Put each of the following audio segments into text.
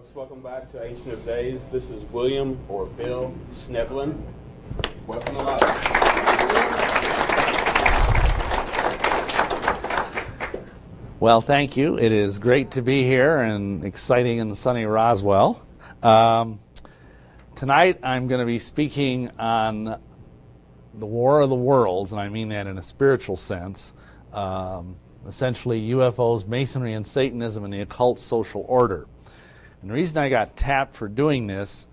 folks. Welcome back to Ancient of Days. This is William, or Bill Schnoebelen. Welcome to life. Well, thank you. It is great to be here and exciting in sunny Roswell. Tonight I'm going to be speaking on the War of the Worlds, and I mean that in a spiritual sense. Essentially UFOs, Masonry, and Satanism, and the occult social order. And the reason I got tapped for doing this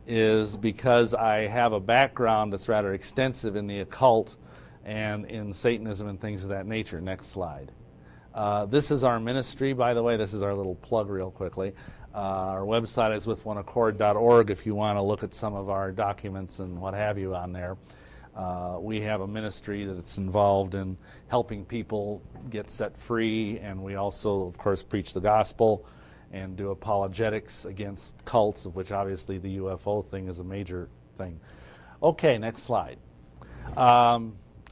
is because I have a background that's rather extensive in the occult and in Satanism and things of that nature. Next slide. This is our ministry, by the way. This is our little plug real quickly. Our website is withoneaccord.org if you want to look at some of our documents and what have you on there. We have a ministry that's involved in helping people get set free, and we also, of course, preach the gospel and do apologetics against cults, of which obviously the UFO thing is a major thing. Okay, next slide.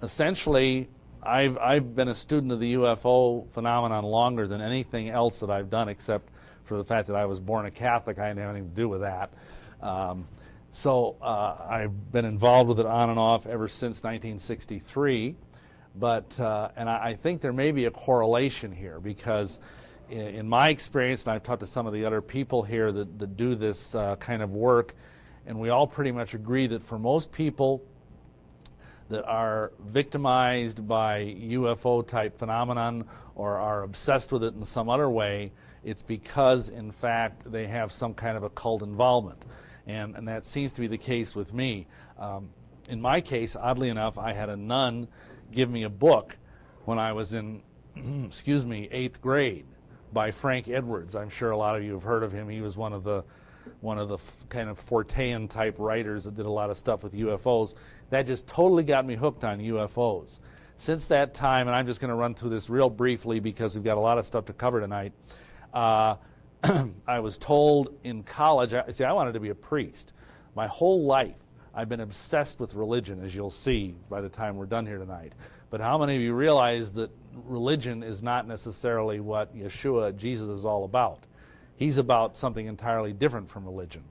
Essentially, I've been a student of the UFO phenomenon longer than anything else that I've done, except for the fact that I was born a Catholic. I didn't have anything to do with that. So I've been involved with it on and off ever since 1963. And I think there may be a correlation here, because in my experience, and I've talked to some of the other people here that do this kind of work, and we all pretty much agree that for most people that are victimized by UFO-type phenomenon or are obsessed with it in some other way, it's because, in fact, they have some kind of occult involvement. And that seems to be the case with me. In my case, oddly enough, I had a nun give me a book when I was in, 8th grade by Frank Edwards. I'm sure a lot of you have heard of him. He was one of the kind of Fortean type writers that did a lot of stuff with UFOs. That just totally got me hooked on UFOs. Since that time, and I'm just going to run through this real briefly because we've got a lot of stuff to cover tonight, I was told in college, I wanted to be a priest. My whole life, I've been obsessed with religion, as you'll see by the time we're done here tonight. But how many of you realize that religion is not necessarily what Yeshua, Jesus, is all about? He's about something entirely different from religion.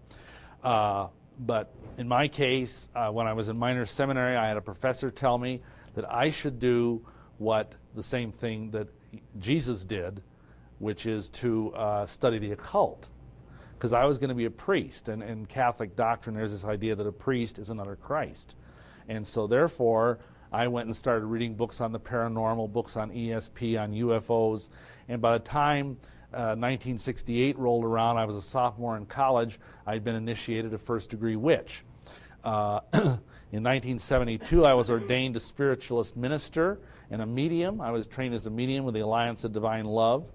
But in my case, when I was in minor seminary, I had a professor tell me that I should do the same thing that Jesus did, which is to study the occult, because I was going to be a priest. And in Catholic doctrine, there's this idea that a priest is another Christ. And so therefore, I went and started reading books on the paranormal, books on ESP, on UFOs. And by the time 1968 rolled around, I was a sophomore in college, I'd been initiated a first-degree witch. In 1972, I was ordained a spiritualist minister and a medium. I was trained as a medium with the Alliance of Divine Love.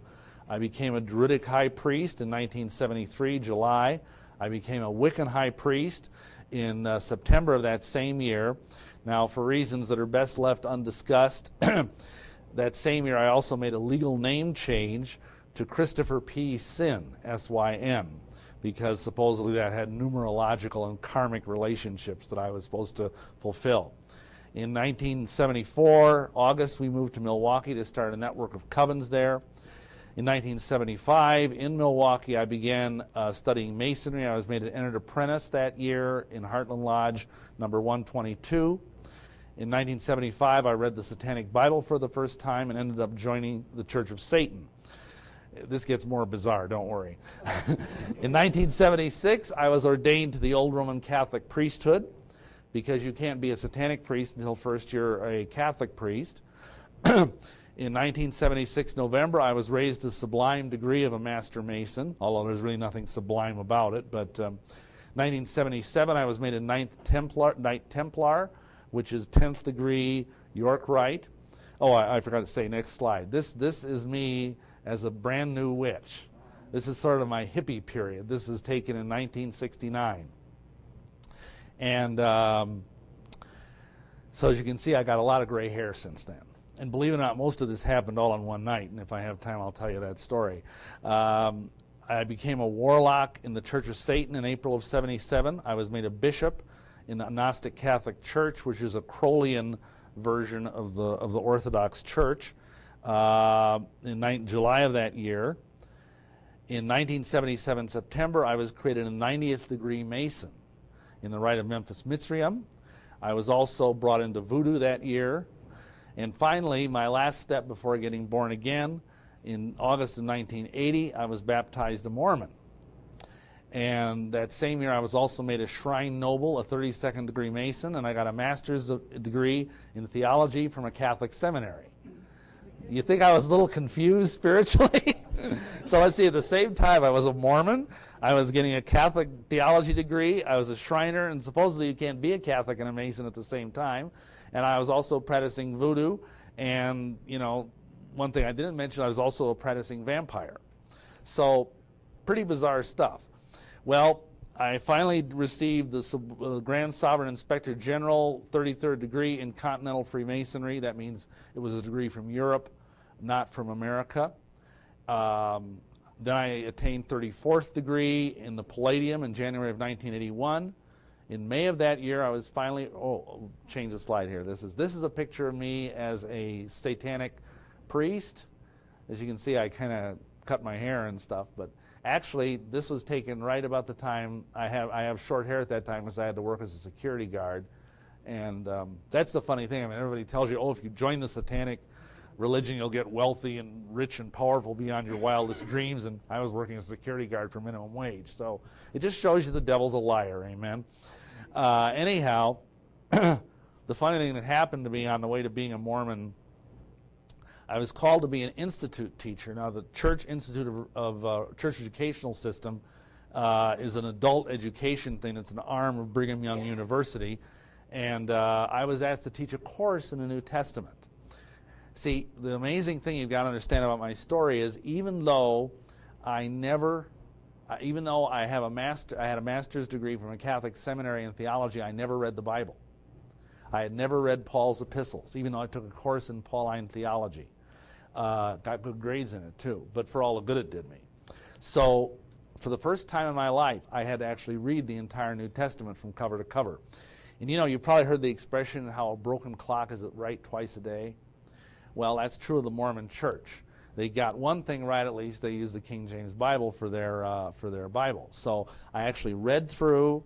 I became a Druidic high priest in 1973, July. I became a Wiccan high priest in September of that same year. Now, for reasons that are best left undiscussed, that same year I also made a legal name change to Christopher P. Syn, S-Y-N, because supposedly that had numerological and karmic relationships that I was supposed to fulfill. In 1974, August, we moved to Milwaukee to start a network of covens there. In 1975, in Milwaukee, I began studying Masonry. I was made an entered apprentice that year in Heartland Lodge number 122. In 1975, I read the Satanic Bible for the first time and ended up joining the Church of Satan. This gets more bizarre, don't worry. In 1976, I was ordained to the Old Roman Catholic priesthood, because you can't be a Satanic priest until first you're a Catholic priest. In 1976, November, I was raised to the sublime degree of a Master Mason, although there's really nothing sublime about it. But 1977, I was made a Knight Templar, which is 10th degree York Rite. Oh, I forgot to say, next slide. This is me as a brand new witch. This is sort of my hippie period. This is taken in 1969. And so as you can see, I got a lot of gray hair since then. And believe it or not, most of this happened all in one night, and if I have time, I'll tell you that story. I became a warlock in the Church of Satan in April of '77. I was made a bishop in the Gnostic Catholic Church, which is a Crowleyan version of the Orthodox Church, in July of that year. In 1977 September, I was created a 90th degree Mason in the Rite of Memphis Mitzrayim. I was also brought into voodoo that year. And finally, my last step before getting born again, in August of 1980, I was baptized a Mormon. And that same year, I was also made a Shrine Noble, a 32nd degree Mason, and I got a master's degree in theology from a Catholic seminary. You think I was a little confused spiritually? So let's see, at the same time, I was a Mormon, I was getting a Catholic theology degree, I was a Shriner, and supposedly you can't be a Catholic and a Mason at the same time. And I was also practicing voodoo, and, you know, one thing I didn't mention, I was also a practicing vampire. So, pretty bizarre stuff. Well, I finally received the Grand Sovereign Inspector General 33rd degree in Continental Freemasonry. That means it was a degree from Europe, not from America. Then I attained 34th degree in the Palladium in January of 1981. In May of that year, I was finally, change the slide here. This is a picture of me as a satanic priest. As you can see, I kind of cut my hair and stuff, but actually, this was taken right about the time I have short hair at that time because I had to work as a security guard, and that's the funny thing. I mean, everybody tells you, if you join the satanic religion, you'll get wealthy and rich and powerful beyond your wildest dreams. And I was working as a security guard for minimum wage, so it just shows you the devil's a liar. Amen. Anyhow, the funny thing that happened to me on the way to being a Mormon, I was called to be an institute teacher. Now, the Church Institute of Church Educational System is an adult education thing. It's an arm of Brigham Young University. And I was asked to teach a course in the New Testament. See, the amazing thing you've got to understand about my story is even though I had a master's degree from a Catholic seminary in theology, I never read the Bible. I had never read Paul's epistles, even though I took a course in Pauline theology. Got good grades in it too, but for all the good it did me. So for the first time in my life, I had to actually read the entire New Testament from cover to cover. And you know, you probably heard the expression, how a broken clock is right twice a day. Well, that's true of the Mormon Church. They got one thing right, at least. They use the King James Bible for their Bible. So I actually read through,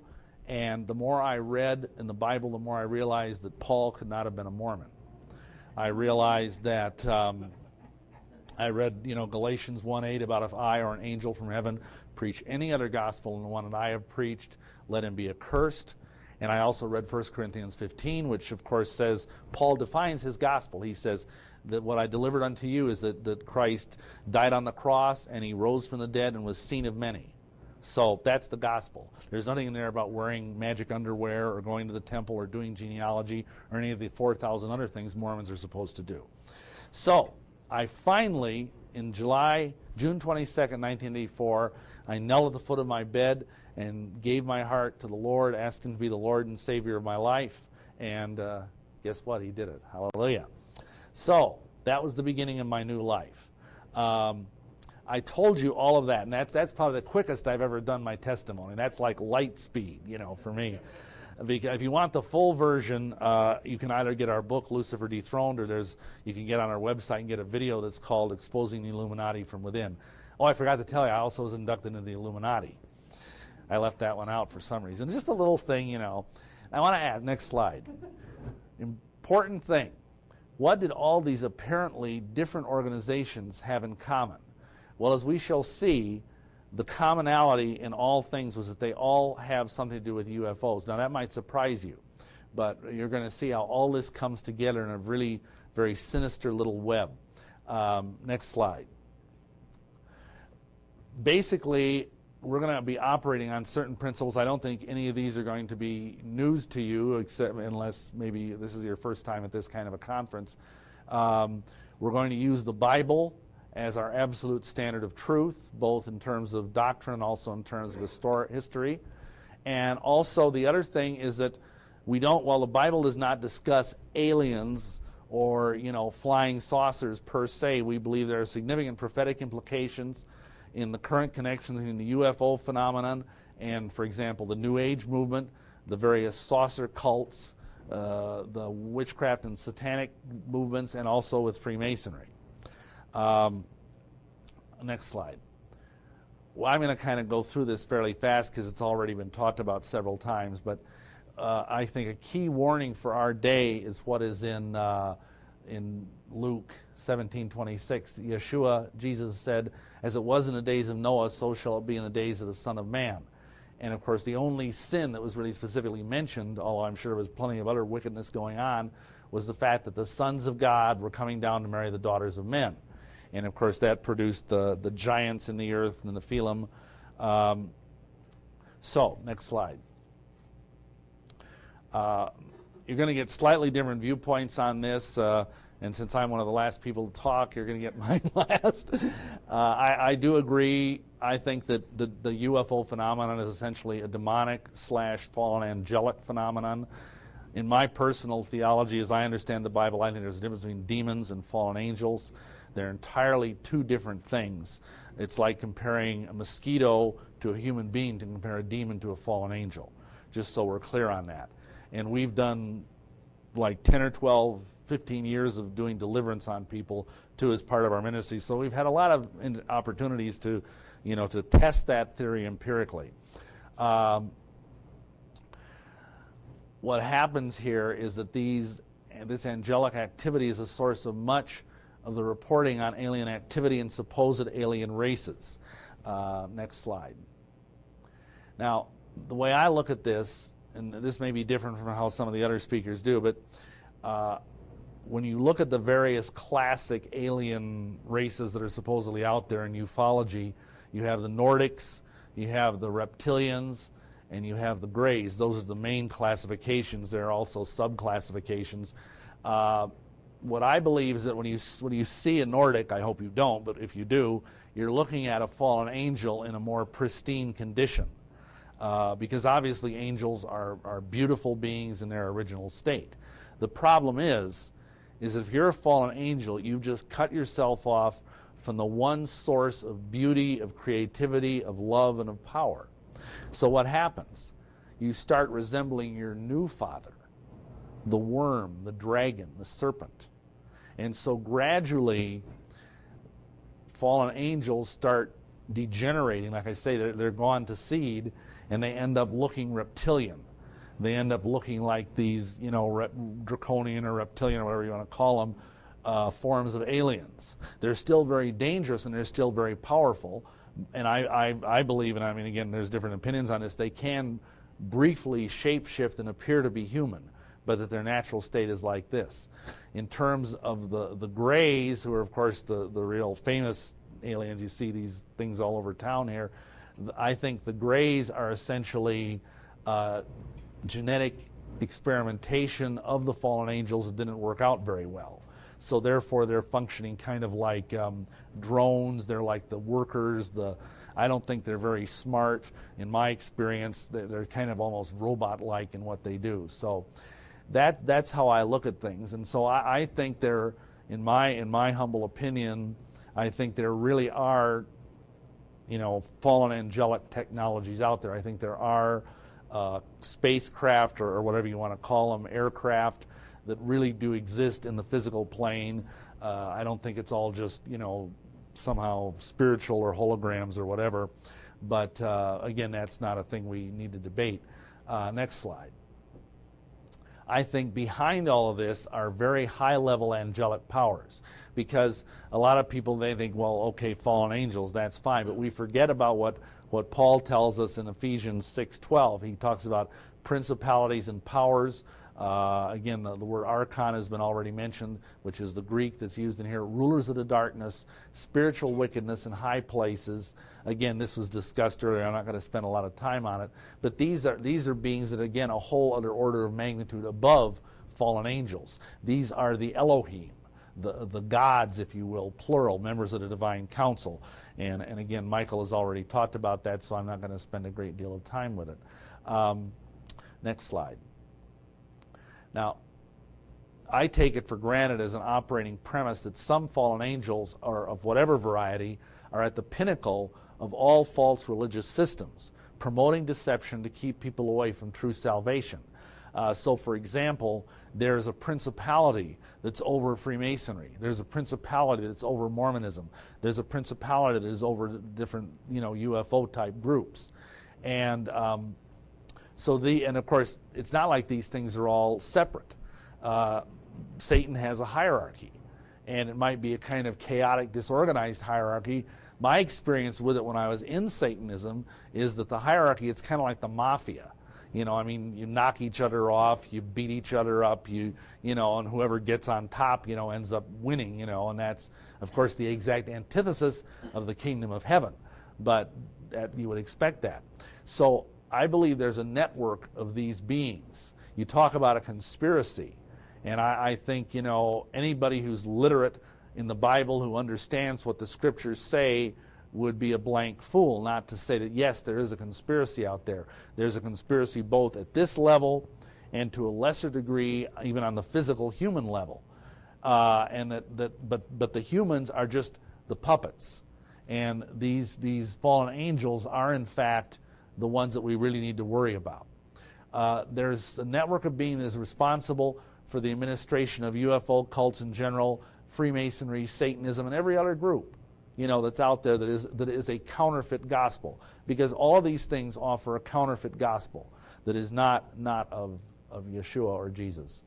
and the more I read in the Bible, the more I realized that Paul could not have been a Mormon. I realized that I read, Galatians 1:8 about if I or an angel from heaven preach any other gospel than the one that I have preached, let him be accursed. And I also read 1 Corinthians 15, which of course says, Paul defines his gospel. He says that what I delivered unto you is that Christ died on the cross and he rose from the dead and was seen of many. So that's the gospel. There's nothing in there about wearing magic underwear or going to the temple or doing genealogy or any of the 4,000 other things Mormons are supposed to do. So I finally, in June 22nd, 1984, I knelt at the foot of my bed and gave my heart to the Lord, asked him to be the Lord and Savior of my life. And guess what? He did it. Hallelujah. So that was the beginning of my new life. I told you all of that, and that's probably the quickest I've ever done my testimony. That's like light speed, for me. If you want the full version, you can either get our book, Lucifer Dethroned, or you can get on our website and get a video that's called Exposing the Illuminati from Within. Oh, I forgot to tell you, I also was inducted into the Illuminati. I left that one out for some reason. Just a little thing, I want to add, next slide. Important thing. What did all these apparently different organizations have in common? Well, as we shall see, the commonality in all things was that they all have something to do with UFOs. Now, that might surprise you, but you're going to see how all this comes together in a really very sinister little web. Next slide. Basically, we're going to be operating on certain principles. I don't think any of these are going to be news to you, except unless maybe this is your first time at this kind of a conference. We're going to use the Bible as our absolute standard of truth, both in terms of doctrine and also in terms of history. And also the other thing is that while the Bible does not discuss aliens or, flying saucers per se, we believe there are significant prophetic implications in the current connection between the UFO phenomenon and, for example, the New Age movement, the various saucer cults, the witchcraft and satanic movements, and also with Freemasonry. Next slide. well, I'm going to kind of go through this fairly fast because it's already been talked about several times, but I think a key warning for our day is what is in Luke 17:26. Yeshua, Jesus said, "As it was in the days of Noah, so shall it be in the days of the Son of Man." And of course, the only sin that was really specifically mentioned, although I'm sure there was plenty of other wickedness going on, was the fact that the sons of God were coming down to marry the daughters of men. And of course, that produced the giants in the earth and the Nephilim. So, next slide. You're going to get slightly different viewpoints on this, and since I'm one of the last people to talk, you're going to get mine last. I do agree. I think that the UFO phenomenon is essentially a demonic/fallen angelic phenomenon. In my personal theology, as I understand the Bible, I think there's a difference between demons and fallen angels. They're entirely two different things. It's like comparing a mosquito to a human being to compare a demon to a fallen angel, just so we're clear on that. And we've done like 10 or 12, 15 years of doing deliverance on people too as part of our ministry. So we've had a lot of opportunities to, to test that theory empirically. What happens here is that this angelic activity is a source of much of the reporting on alien activity and supposed alien races. Next slide. Now, the way I look at this, and this may be different from how some of the other speakers do, but when you look at the various classic alien races that are supposedly out there in ufology, you have the Nordics, you have the reptilians, and you have the Greys. Those are the main classifications. There are also sub-classifications. What I believe is that when you see a Nordic, I hope you don't, but if you do, you're looking at a fallen angel in a more pristine condition. Because obviously angels are beautiful beings in their original state. The problem is if you're a fallen angel, you've just cut yourself off from the one source of beauty, of creativity, of love, and of power. So what happens? You start resembling your new father, the worm, the dragon, the serpent. And so gradually, fallen angels start degenerating. Like I say, they're gone to seed, and they end up looking reptilian. They end up looking like these, draconian or reptilian or whatever you want to call them, forms of aliens. They're still very dangerous and they're still very powerful. And I believe, and I mean, again, there's different opinions on this, they can briefly shapeshift and appear to be human, but that their natural state is like this. In terms of the Greys, who are, of course, the real famous aliens, you see these things all over town here, I think the Greys are essentially genetic experimentation of the fallen angels that didn't work out very well. So therefore, they're functioning kind of like drones. They're like the workers. I don't think they're very smart. In my experience, they're kind of almost robot-like in what they do. So that's how I look at things. And so I think there, in my humble opinion, I think there really are, fallen angelic technologies out there. I think there are spacecraft or whatever you want to call them, aircraft that really do exist in the physical plane. I don't think it's all just, somehow spiritual or holograms or whatever. But again, that's not a thing we need to debate. Next slide. I think behind all of this are very high-level angelic powers, because a lot of people, they think, well, okay, fallen angels, that's fine, but we forget about what Paul tells us in Ephesians 6:12. He talks about principalities and powers. Again, the word archon has been already mentioned, which is the Greek that's used in here. Rulers of the darkness, spiritual wickedness in high places. Again, this was discussed earlier. I'm not going to spend a lot of time on it. But these are beings that, again, a whole other order of magnitude above fallen angels. These are the Elohim, the gods, if you will, plural, members of the divine council. And again, Michael has already talked about that, so I'm not going to spend a great deal of time with it. Next slide. Now, I take it for granted as an operating premise that some fallen angels, or of whatever variety, are at the pinnacle of all false religious systems, promoting deception to keep people away from true salvation. So, for example, there's a principality that's over Freemasonry. There's a principality that's over Mormonism. There's a principality that is over different, UFO type groups, and and of course, it's not like these things are all separate. Satan has a hierarchy, and it might be a kind of chaotic, disorganized hierarchy. My experience with it when I was in Satanism is that the hierarchy, it's kind of like the mafia. You knock each other off, you beat each other up, and whoever gets on top, ends up winning, and that's, of course, the exact antithesis of the kingdom of heaven. But you would expect that. So I believe there's a network of these beings. You talk about a conspiracy, and I think, anybody who's literate in the Bible, who understands what the scriptures say, would be a blank fool not to say that, yes, there is a conspiracy out there. There's a conspiracy both at this level and to a lesser degree even on the physical human level. But the humans are just the puppets. And these fallen angels are, in fact, the ones that we really need to worry about. There's a network of beings that is responsible for the administration of UFO cults in general, Freemasonry, Satanism, and every other group that's out there that is a counterfeit gospel, because all these things offer a counterfeit gospel that is not of Yeshua or Jesus.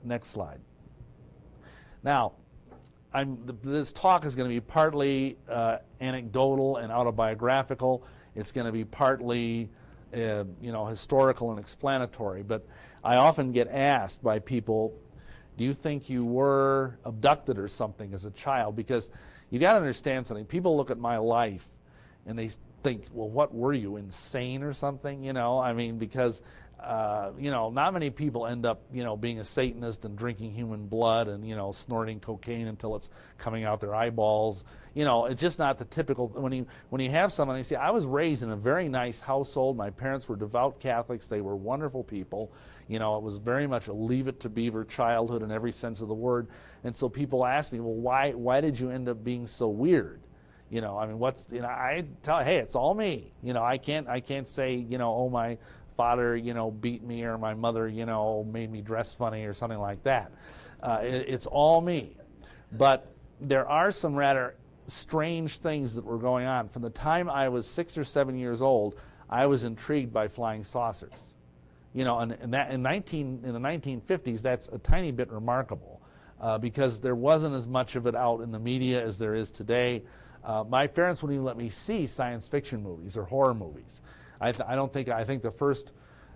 Next slide. Now, this talk is going to be partly anecdotal and autobiographical. It's going to be partly historical and explanatory, but I often get asked by people, do you think you were abducted or something as a child? Because you got to understand something. People look at my life and they think, well, what were you, insane or something? Because not many people end up, being a Satanist and drinking human blood and, snorting cocaine until it's coming out their eyeballs. It's just not the typical. When you have someone, you say, I was raised in a very nice household. My parents were devout Catholics. They were wonderful people. It was very much a leave it to beaver childhood in every sense of the word. And so people ask me, well, why did you end up being so weird? I tell, hey, it's all me. I can't say, oh, my father, beat me, or my mother, made me dress funny or something like that. It's all me. But there are some rather strange things that were going on. From the time I was 6 or 7 years old, I was intrigued by flying saucers. And in the 1950s, that's a tiny bit remarkable because there wasn't as much of it out in the media as there is today. My parents wouldn't even let me see science fiction movies or horror movies. I think the first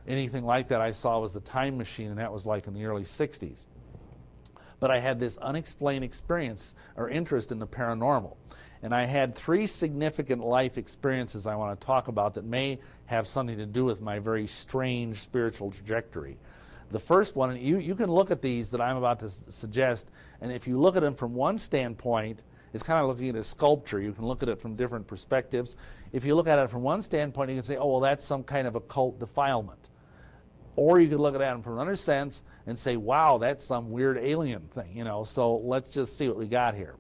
anything like that I saw was The Time Machine, and that was like in the early 60s. But I had this unexplained experience or interest in the paranormal. And I had 3 significant life experiences I want to talk about that may have something to do with my very strange spiritual trajectory. The first one, and you can look at these that I'm about to suggest, and if you look at them from one standpoint, it's kind of looking at a sculpture. You can look at it from different perspectives. If you look at it from one standpoint, you can say, oh, well, that's some kind of occult defilement. Or you could look at it from another sense and say, wow, that's some weird alien thing, So let's just see what we got here.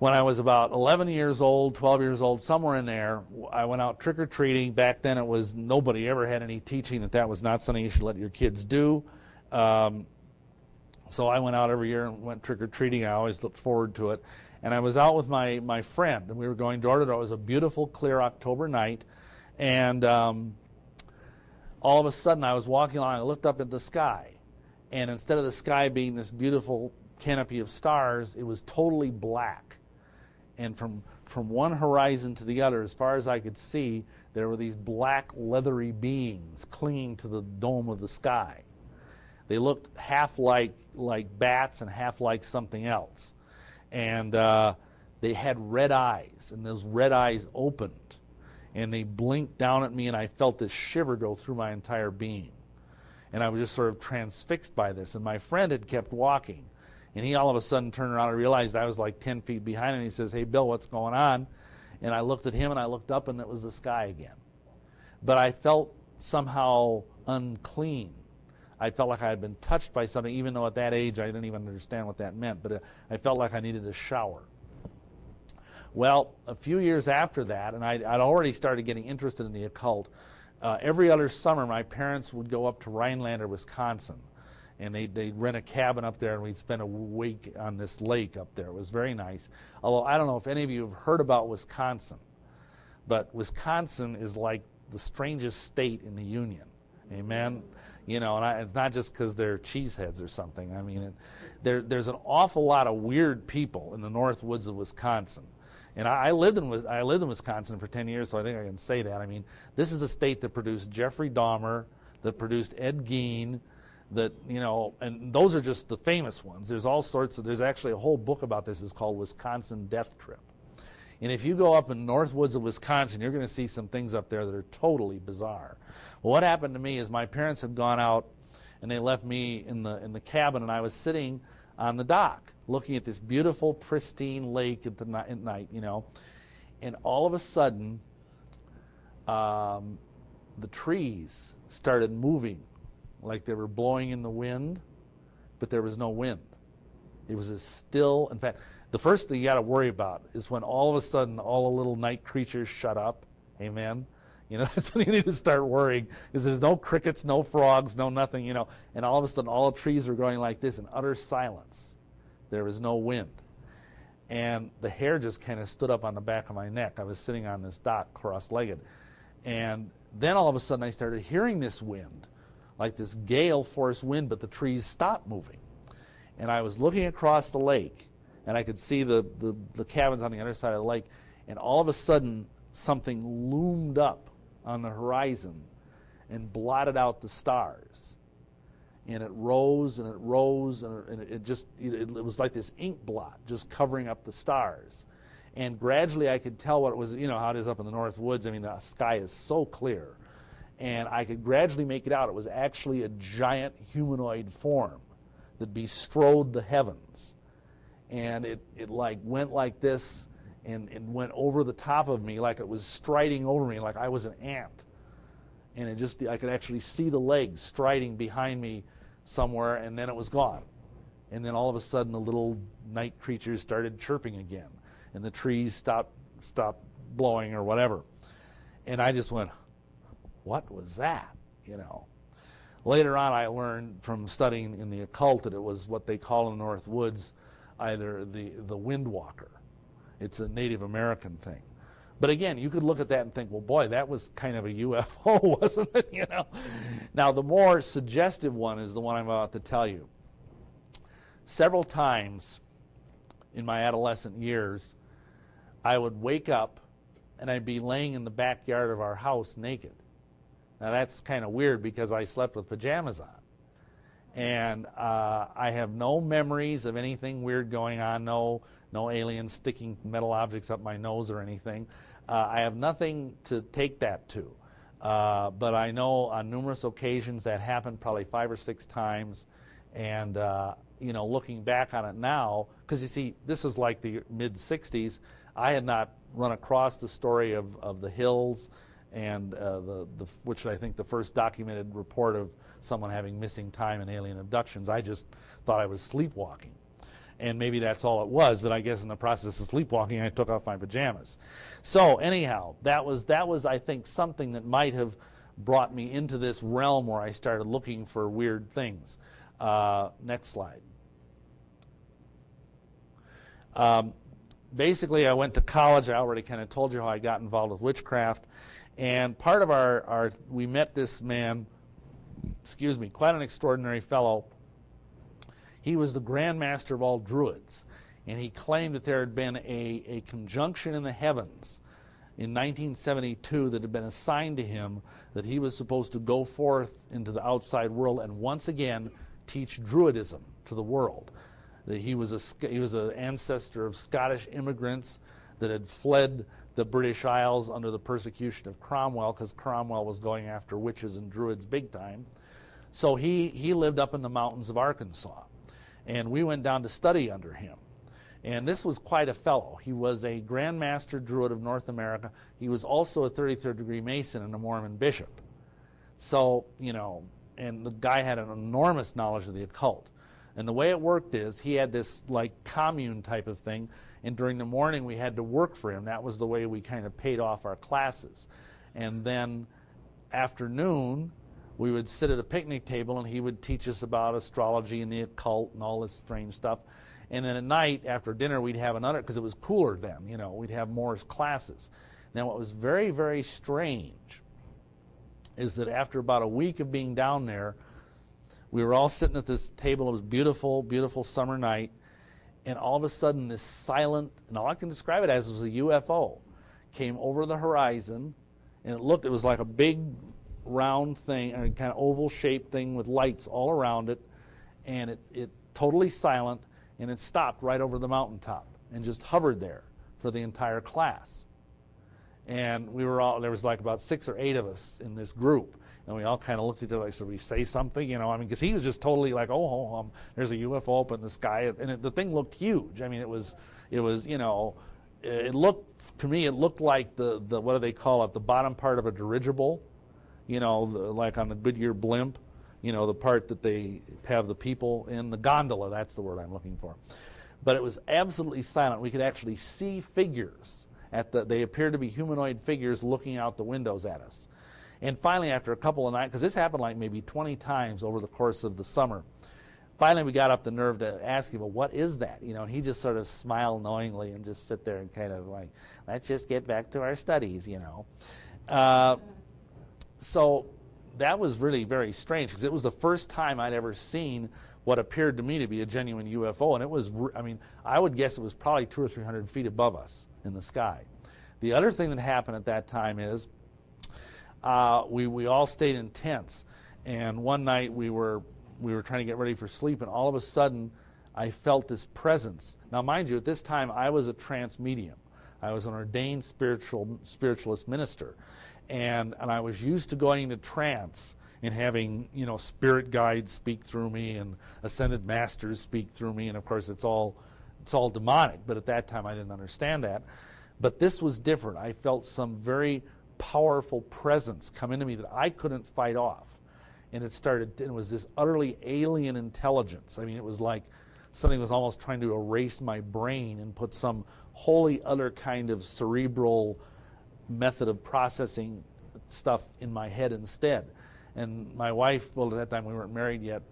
When I was about 11 years old, 12 years old, somewhere in there, I went out trick-or-treating. Back then, nobody ever had any teaching that was not something you should let your kids do. So I went out every year and went trick-or-treating. I always looked forward to it. And I was out with my friend, and we were going door to door. It was a beautiful, clear October night. And all of a sudden, I was walking along, I looked up at the sky. And instead of the sky being this beautiful canopy of stars, it was totally black. And from one horizon to the other, as far as I could see, there were these black, leathery beings clinging to the dome of the sky. They looked half like bats and half like something else. And they had red eyes, and those red eyes opened. And they blinked down at me, and I felt this shiver go through my entire being. And I was just sort of transfixed by this. And my friend had kept walking. And he all of a sudden turned around and realized I was like 10 feet behind him. And he says, hey, Bill, what's going on? And I looked at him, and I looked up, and it was the sky again. But I felt somehow unclean. I felt like I had been touched by something, even though at that age I didn't even understand what that meant. But I felt like I needed a shower. Well, a few years after that, and I'd already started getting interested in the occult, every other summer, my parents would go up to Rhinelander, Wisconsin, and they'd rent a cabin up there, and we'd spend a week on this lake up there. It was very nice. Although I don't know if any of you have heard about Wisconsin, but Wisconsin is like the strangest state in the Union. Amen? You know, and it's not just because they're cheeseheads or something. I mean, there's an awful lot of weird people in the north woods of Wisconsin. And I lived in Wisconsin for 10 years, so I think I can say that. I mean, this is a state that produced Jeffrey Dahmer, that produced Ed Gein, that, you know, and those are just the famous ones. There's all sorts of, there's actually a whole book about this. It's called Wisconsin Death Trip. And if you go up in north woods of Wisconsin, you're going to see some things up there that are totally bizarre. Well, what happened to me is my parents had gone out, and they left me in the cabin, and I was sitting on the dock looking at this beautiful, pristine lake at night, you know. And all of a sudden, the trees started moving like they were blowing in the wind, but there was no wind. It was as still. In fact, the first thing you got to worry about is when all of a sudden all the little night creatures shut up. Amen. You know, that's when you need to start worrying, because there's no crickets, no frogs, no nothing, you know. And all of a sudden all the trees were going like this in utter silence. There was no wind. And the hair just kind of stood up on the back of my neck. I was sitting on this dock cross-legged. And then all of a sudden I started hearing this wind, like this gale force wind, but the trees stopped moving. And I was looking across the lake, and I could see the cabins on the other side of the lake, and all of a sudden something loomed up on the horizon and blotted out the stars. And it rose and it rose, and it was like this ink blot just covering up the stars. And gradually I could tell what it was. You know how it is up in the north woods. I mean, the sky is so clear. And I could gradually make it out. It was actually a giant humanoid form that bestrode the heavens. And it like went like this and went over the top of me like it was striding over me, like I was an ant. And I could actually see the legs striding behind me somewhere, and then it was gone. And then all of a sudden the little night creatures started chirping again, and the trees stopped blowing or whatever. And I just went, what was that? You know. Later on I learned from studying in the occult that it was what they call in the North Woods either the windwalker. It's a Native American thing. But again, you could look at that and think, well, boy, that was kind of a UFO, wasn't it? You know. Now, the more suggestive one is the one I'm about to tell you. Several times in my adolescent years, I would wake up and I'd be laying in the backyard of our house naked. Now, that's kind of weird because I slept with pajamas on. And I have no memories of anything weird going on, no aliens sticking metal objects up my nose or anything. I have nothing to take that to. But I know on numerous occasions that happened, probably 5 or 6 times. And, you know, looking back on it now, because you see, this was like the mid-'60s. I had not run across the story of the hills and which I think the first documented report of someone having missing time and alien abductions. I just thought I was sleepwalking. And maybe that's all it was, but I guess in the process of sleepwalking, I took off my pajamas. So anyhow, that was I think, something that might have brought me into this realm where I started looking for weird things. Next slide. Basically, I went to college. I already kind of told you how I got involved with witchcraft. And part of we met this man, quite an extraordinary fellow. He was the Grand Master of all Druids, and he claimed that there had been a conjunction in the heavens in 1972 that had been assigned to him, that he was supposed to go forth into the outside world and once again teach Druidism to the world. That he was an ancestor of Scottish immigrants that had fled the British Isles under the persecution of Cromwell, because Cromwell was going after witches and Druids big time. So he lived up in the mountains of Arkansas. And we went down to study under him. And this was quite a fellow. He was a Grand Master Druid of North America. He was also a 33rd degree Mason and a Mormon bishop. So, you know, and the guy had an enormous knowledge of the occult. And the way it worked is he had this like commune type of thing, and during the morning we had to work for him. That was the way we kind of paid off our classes. And then afternoon, we would sit at a picnic table and he would teach us about astrology and the occult and all this strange stuff. And then at night, after dinner, we'd have another, because it was cooler then, you know, we'd have more classes. Now, what was very, very strange is that after about a week of being down there, we were all sitting at this table. It was beautiful, beautiful summer night. And all of a sudden, this silent, and all I can describe it as was a UFO, came over the horizon. And it was like a big round thing, or kind of oval-shaped thing with lights all around it. And it totally silent. And it stopped right over the mountaintop and just hovered there for the entire class. And there was like about 6 or 8 of us in this group. And we all kind of looked at each other like, should we say something? You know, I mean, because he was just totally like, there's a UFO up in the sky. And the thing looked huge. I mean, it was, you know, it looked like the what do they call it, the bottom part of a dirigible, you know, like on the Goodyear blimp. You know, the part that they have the people in, the gondola, that's the word I'm looking for. But it was absolutely silent. We could actually see figures. They appeared to be humanoid figures looking out the windows at us. And finally, after a couple of nights, because this happened like maybe 20 times over the course of the summer, finally we got up the nerve to ask him, well, what is that? You know, and he just sort of smiled knowingly and just sit there and kind of like, let's just get back to our studies, you know. So that was really very strange, because it was the first time I'd ever seen what appeared to me to be a genuine UFO. And it was, I mean, I would guess it was probably 200 or 300 feet above us in the sky. The other thing that happened at that time is we all stayed in tents. And one night we were trying to get ready for sleep, and all of a sudden I felt this presence. Now, mind you, at this time I was a trance medium. I was an ordained spiritualist minister. And I was used to going into trance and having, you know, spirit guides speak through me and ascended masters speak through me. And of course, it's all demonic. But at that time, I didn't understand that. But this was different. I felt some very powerful presence come into me that I couldn't fight off. And it was this utterly alien intelligence. I mean, it was like something was almost trying to erase my brain and put some wholly other kind of cerebral method of processing stuff in my head instead. And my wife, well, at that time we weren't married yet,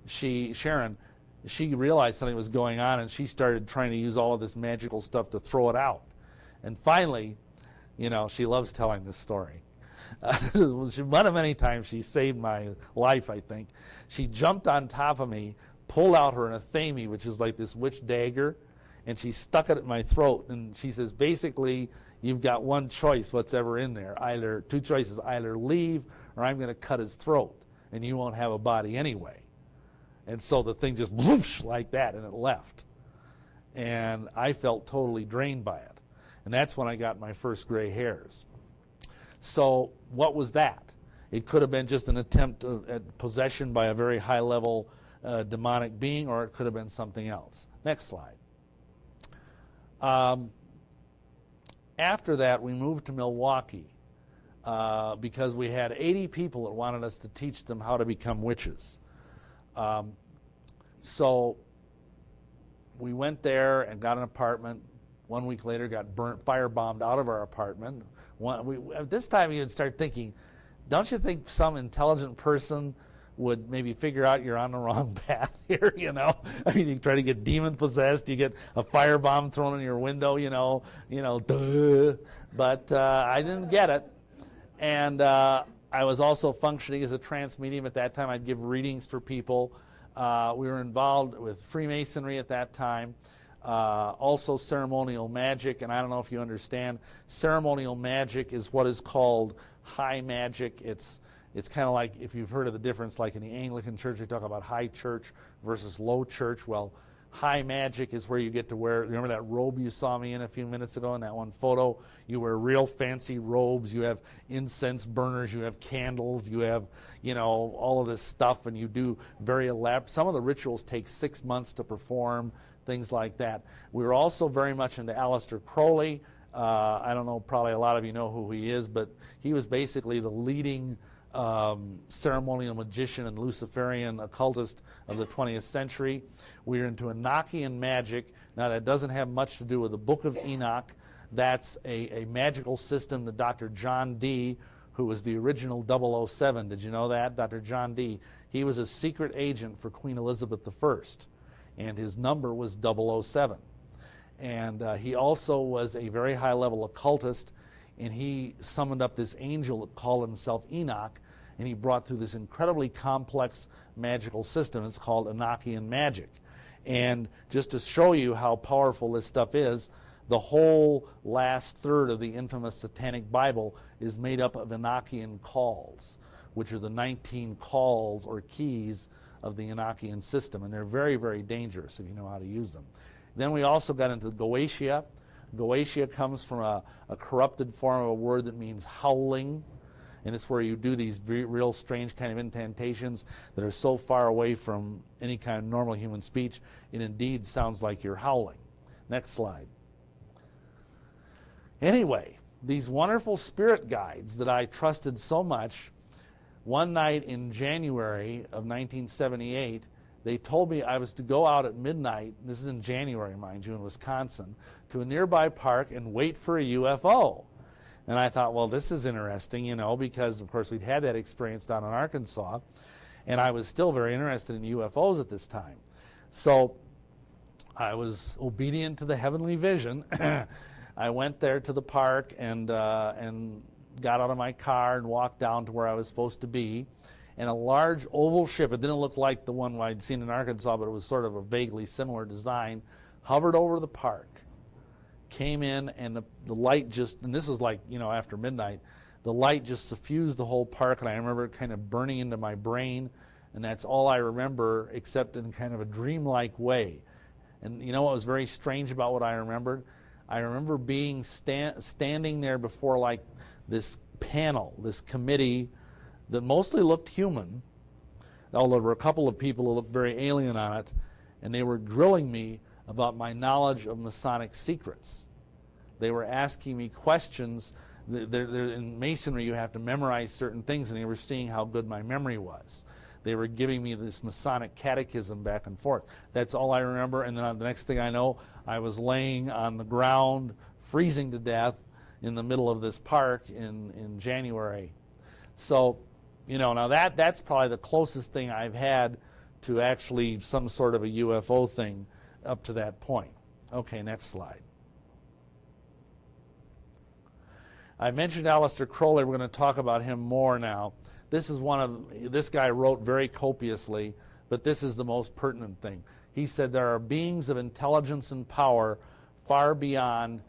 Sharon, she realized something was going on, and she started trying to use all of this magical stuff to throw it out. And finally, you know, she loves telling this story. One of many times she saved my life, I think. She jumped on top of me, pulled out her anathema, which is like this witch dagger, and she stuck it at my throat. And she says, basically, you've got one choice, what's ever in there. Two choices, either leave or I'm going to cut his throat, and you won't have a body anyway. And so the thing just whoosh like that, and it left. And I felt totally drained by it. And that's when I got my first gray hairs. So what was that? It could have been just an attempt at possession by a very high-level demonic being, or it could have been something else. Next slide. After that, we moved to Milwaukee because we had 80 people that wanted us to teach them how to become witches. So we went there and got an apartment. 1 week later, got firebombed out of our apartment. At this time, you would start thinking, don't you think some intelligent person would maybe figure out you're on the wrong path here, you know? I mean, you try to get demon-possessed, you get a firebomb thrown in your window, you know, duh. But I didn't get it. And I was also functioning as a trance medium at that time. I'd give readings for people. We were involved with Freemasonry at that time. Also ceremonial magic, and I don't know if you understand, ceremonial magic is what is called high magic. It's kind of like, if you've heard of the difference, like in the Anglican Church, they talk about high church versus low church. Well, high magic is where you get to wear, remember that robe you saw me in a few minutes ago in that one photo? You wear real fancy robes, you have incense burners, you have candles, you have, all of this stuff, and you do very elaborate, some of the rituals take 6 months to perform, things like that. We were also very much into Aleister Crowley. I don't know, probably a lot of you know who he is, but he was basically the leading ceremonial magician and Luciferian occultist of the 20th century. We are into Enochian magic. Now, that doesn't have much to do with the Book of Enoch. That's a magical system that Dr. John Dee, who was the original 007. Did you know that? Dr. John Dee. He was a secret agent for Queen Elizabeth I, and his number was 007. And he also was a very high-level occultist, and he summoned up this angel that called himself Enoch, and he brought through this incredibly complex magical system. It's called Enochian magic. And just to show you how powerful this stuff is, the whole last third of the infamous Satanic Bible is made up of Enochian calls, which are the 19 calls or keys of the Enochian system. And they're very, very dangerous if you know how to use them. Then we also got into Goetia. Goetia comes from a corrupted form of a word that means howling. And it's where you do these real strange kind of incantations that are so far away from any kind of normal human speech, it indeed sounds like you're howling. Next slide. Anyway, these wonderful spirit guides that I trusted so much, one night in January of 1978, they told me I was to go out at midnight, this is in January, mind you, in Wisconsin, to a nearby park and wait for a UFO. And I thought, well, this is interesting, you know, because, of course, we'd had that experience down in Arkansas, and I was still very interested in UFOs at this time. So I was obedient to the heavenly vision. I went there to the park and got out of my car and walked down to where I was supposed to be. And a large oval ship, it didn't look like the one I'd seen in Arkansas, but it was sort of a vaguely similar design, hovered over the park, came in, and the light just, and this was like, you know, after midnight, the light just suffused the whole park, and I remember it kind of burning into my brain, and that's all I remember, except in kind of a dreamlike way. And you know what was very strange about what I remembered? I remember being standing there before like this panel, this committee that mostly looked human, although there were a couple of people who looked very alien on it, and they were grilling me about my knowledge of Masonic secrets. They were asking me questions. In Masonry, you have to memorize certain things, and they were seeing how good my memory was. They were giving me this Masonic catechism back and forth. That's all I remember, and then the next thing I know, I was laying on the ground, freezing to death in the middle of this park in January. So, you know, now that's probably the closest thing I've had to actually some sort of a UFO thing up to that point. Okay, next slide. I mentioned Aleister Crowley. We're going to talk about him more now. This guy wrote very copiously, but this is the most pertinent thing. He said there are beings of intelligence and power far beyond,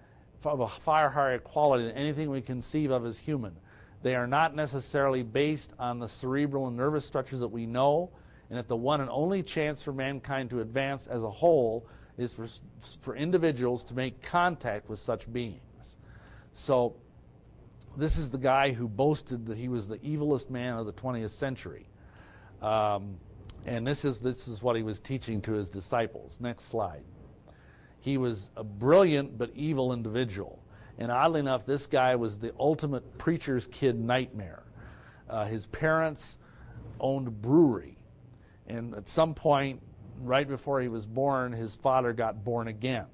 of a far higher quality than anything we conceive of as human. They are not necessarily based on the cerebral and nervous structures that we know, and that the one and only chance for mankind to advance as a whole is for individuals to make contact with such beings. So this is the guy who boasted that he was the evilest man of the 20th century. And this is what he was teaching to his disciples. Next slide. He was a brilliant but evil individual. And oddly enough, this guy was the ultimate preacher's kid nightmare. His parents owned a brewery. And at some point, right before he was born, his father got born again.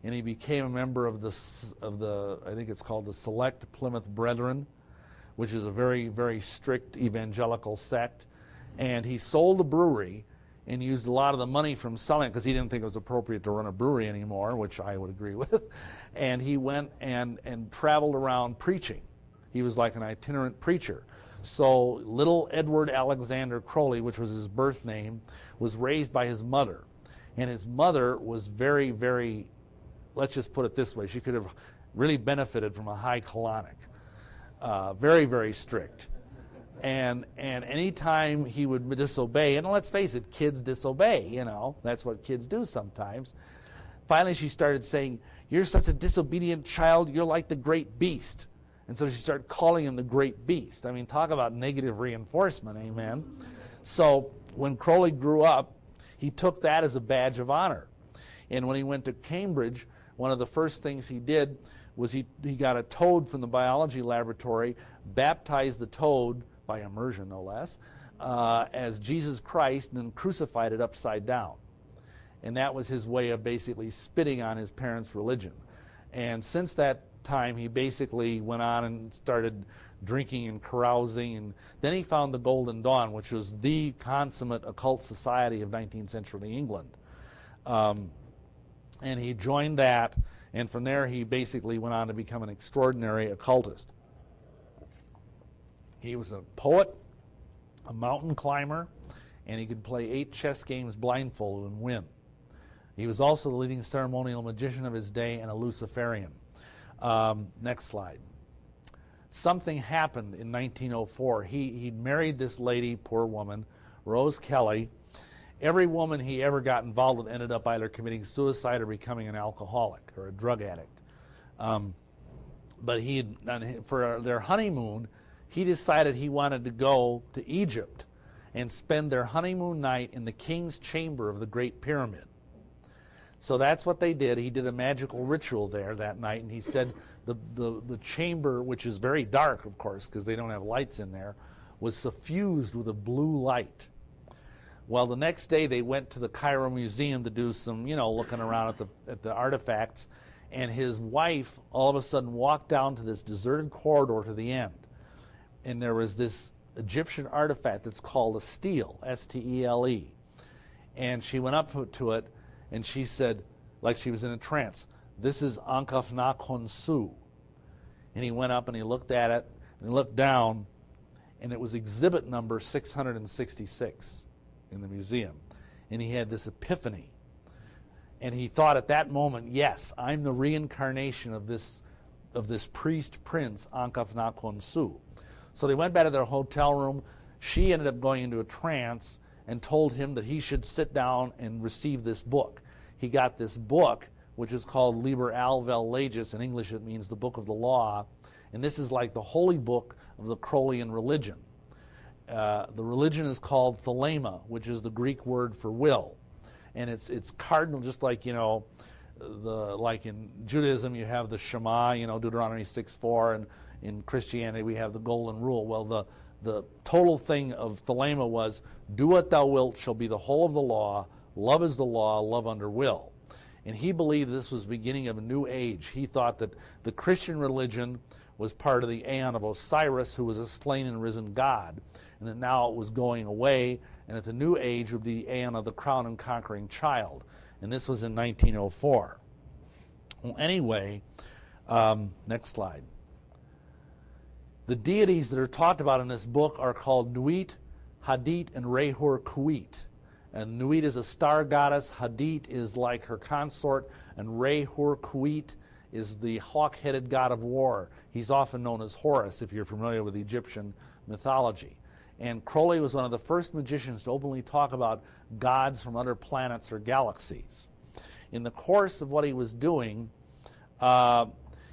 And he became a member of the I think it's called the Select Plymouth Brethren, which is a very, very strict evangelical sect. And he sold the brewery and used a lot of the money from selling it because he didn't think it was appropriate to run a brewery anymore, which I would agree with. And he went and traveled around preaching. He was like an itinerant preacher. So little Edward Alexander Crowley, which was his birth name, was raised by his mother. And his mother was very, very, let's just put it this way, she could have really benefited from a high colonic. Very, very strict. And anytime he would disobey, and let's face it, kids disobey, you know, that's what kids do sometimes. Finally, she started saying, "You're such a disobedient child, you're like the great beast." And so she started calling him the great beast. I mean, talk about negative reinforcement, amen? So when Crowley grew up, he took that as a badge of honor. And when he went to Cambridge, one of the first things he did was he got a toad from the biology laboratory, baptized the toad, by immersion no less, as Jesus Christ, and then crucified it upside down. And that was his way of basically spitting on his parents' religion. And since that time, he basically went on and started drinking and carousing. And then he found the Golden Dawn, which was the consummate occult society of 19th century England. And he joined that, and from there he basically went on to become an extraordinary occultist. He was a poet, a mountain climber, and he could play 8 chess games blindfolded and win. He was also the leading ceremonial magician of his day and a Luciferian. Next slide. Something happened in 1904. He married this lady, poor woman, Rose Kelly. Every woman he ever got involved with ended up either committing suicide or becoming an alcoholic or a drug addict. But for their honeymoon, he decided he wanted to go to Egypt and spend their honeymoon night in the king's chamber of the Great Pyramid. So that's what they did. He did a magical ritual there that night, and he said the chamber, which is very dark, of course, because they don't have lights in there, was suffused with a blue light. Well, the next day they went to the Cairo Museum to do some, looking around at the artifacts, and his wife all of a sudden walked down to this deserted corridor to the end, and there was this Egyptian artifact that's called a stele, S-T-E-L-E, and she went up to it, and she said, like she was in a trance, "This is Ankh Na Khonsu." And he went up and he looked at it, and he looked down, and it was exhibit number 666 in the museum. And he had this epiphany. And he thought at that moment, yes, I'm the reincarnation of this priest prince, Ankh Na Khonsu. So they went back to their hotel room. She ended up going into a trance and told him that he should sit down and receive this book. He got this book, which is called Liber Alvel Legis. In English, it means the Book of the Law. And this is like the holy book of the Crowleyan religion. The religion is called Thelema, which is the Greek word for will. And it's cardinal, just like, like in Judaism, you have the Shema, Deuteronomy 6:4, and in Christianity, we have the Golden Rule. Well, the total thing of Thelema was, do what thou wilt shall be the whole of the law, love is the law, love under will. And he believed this was the beginning of a new age. He thought that the Christian religion was part of the Aeon of Osiris, who was a slain and risen God, and that now it was going away, and that the new age would be the Aeon of the crown and conquering child. And this was in 1904. Well, anyway, next slide. The deities that are talked about in this book are called Nuit, Hadit, and Rehur Kuit. And Nuit is a star goddess, Hadit is like her consort, and Rehur Kuit is the hawk-headed god of war. He's often known as Horus, if you're familiar with Egyptian mythology. And Crowley was one of the first magicians to openly talk about gods from other planets or galaxies. In the course of what he was doing,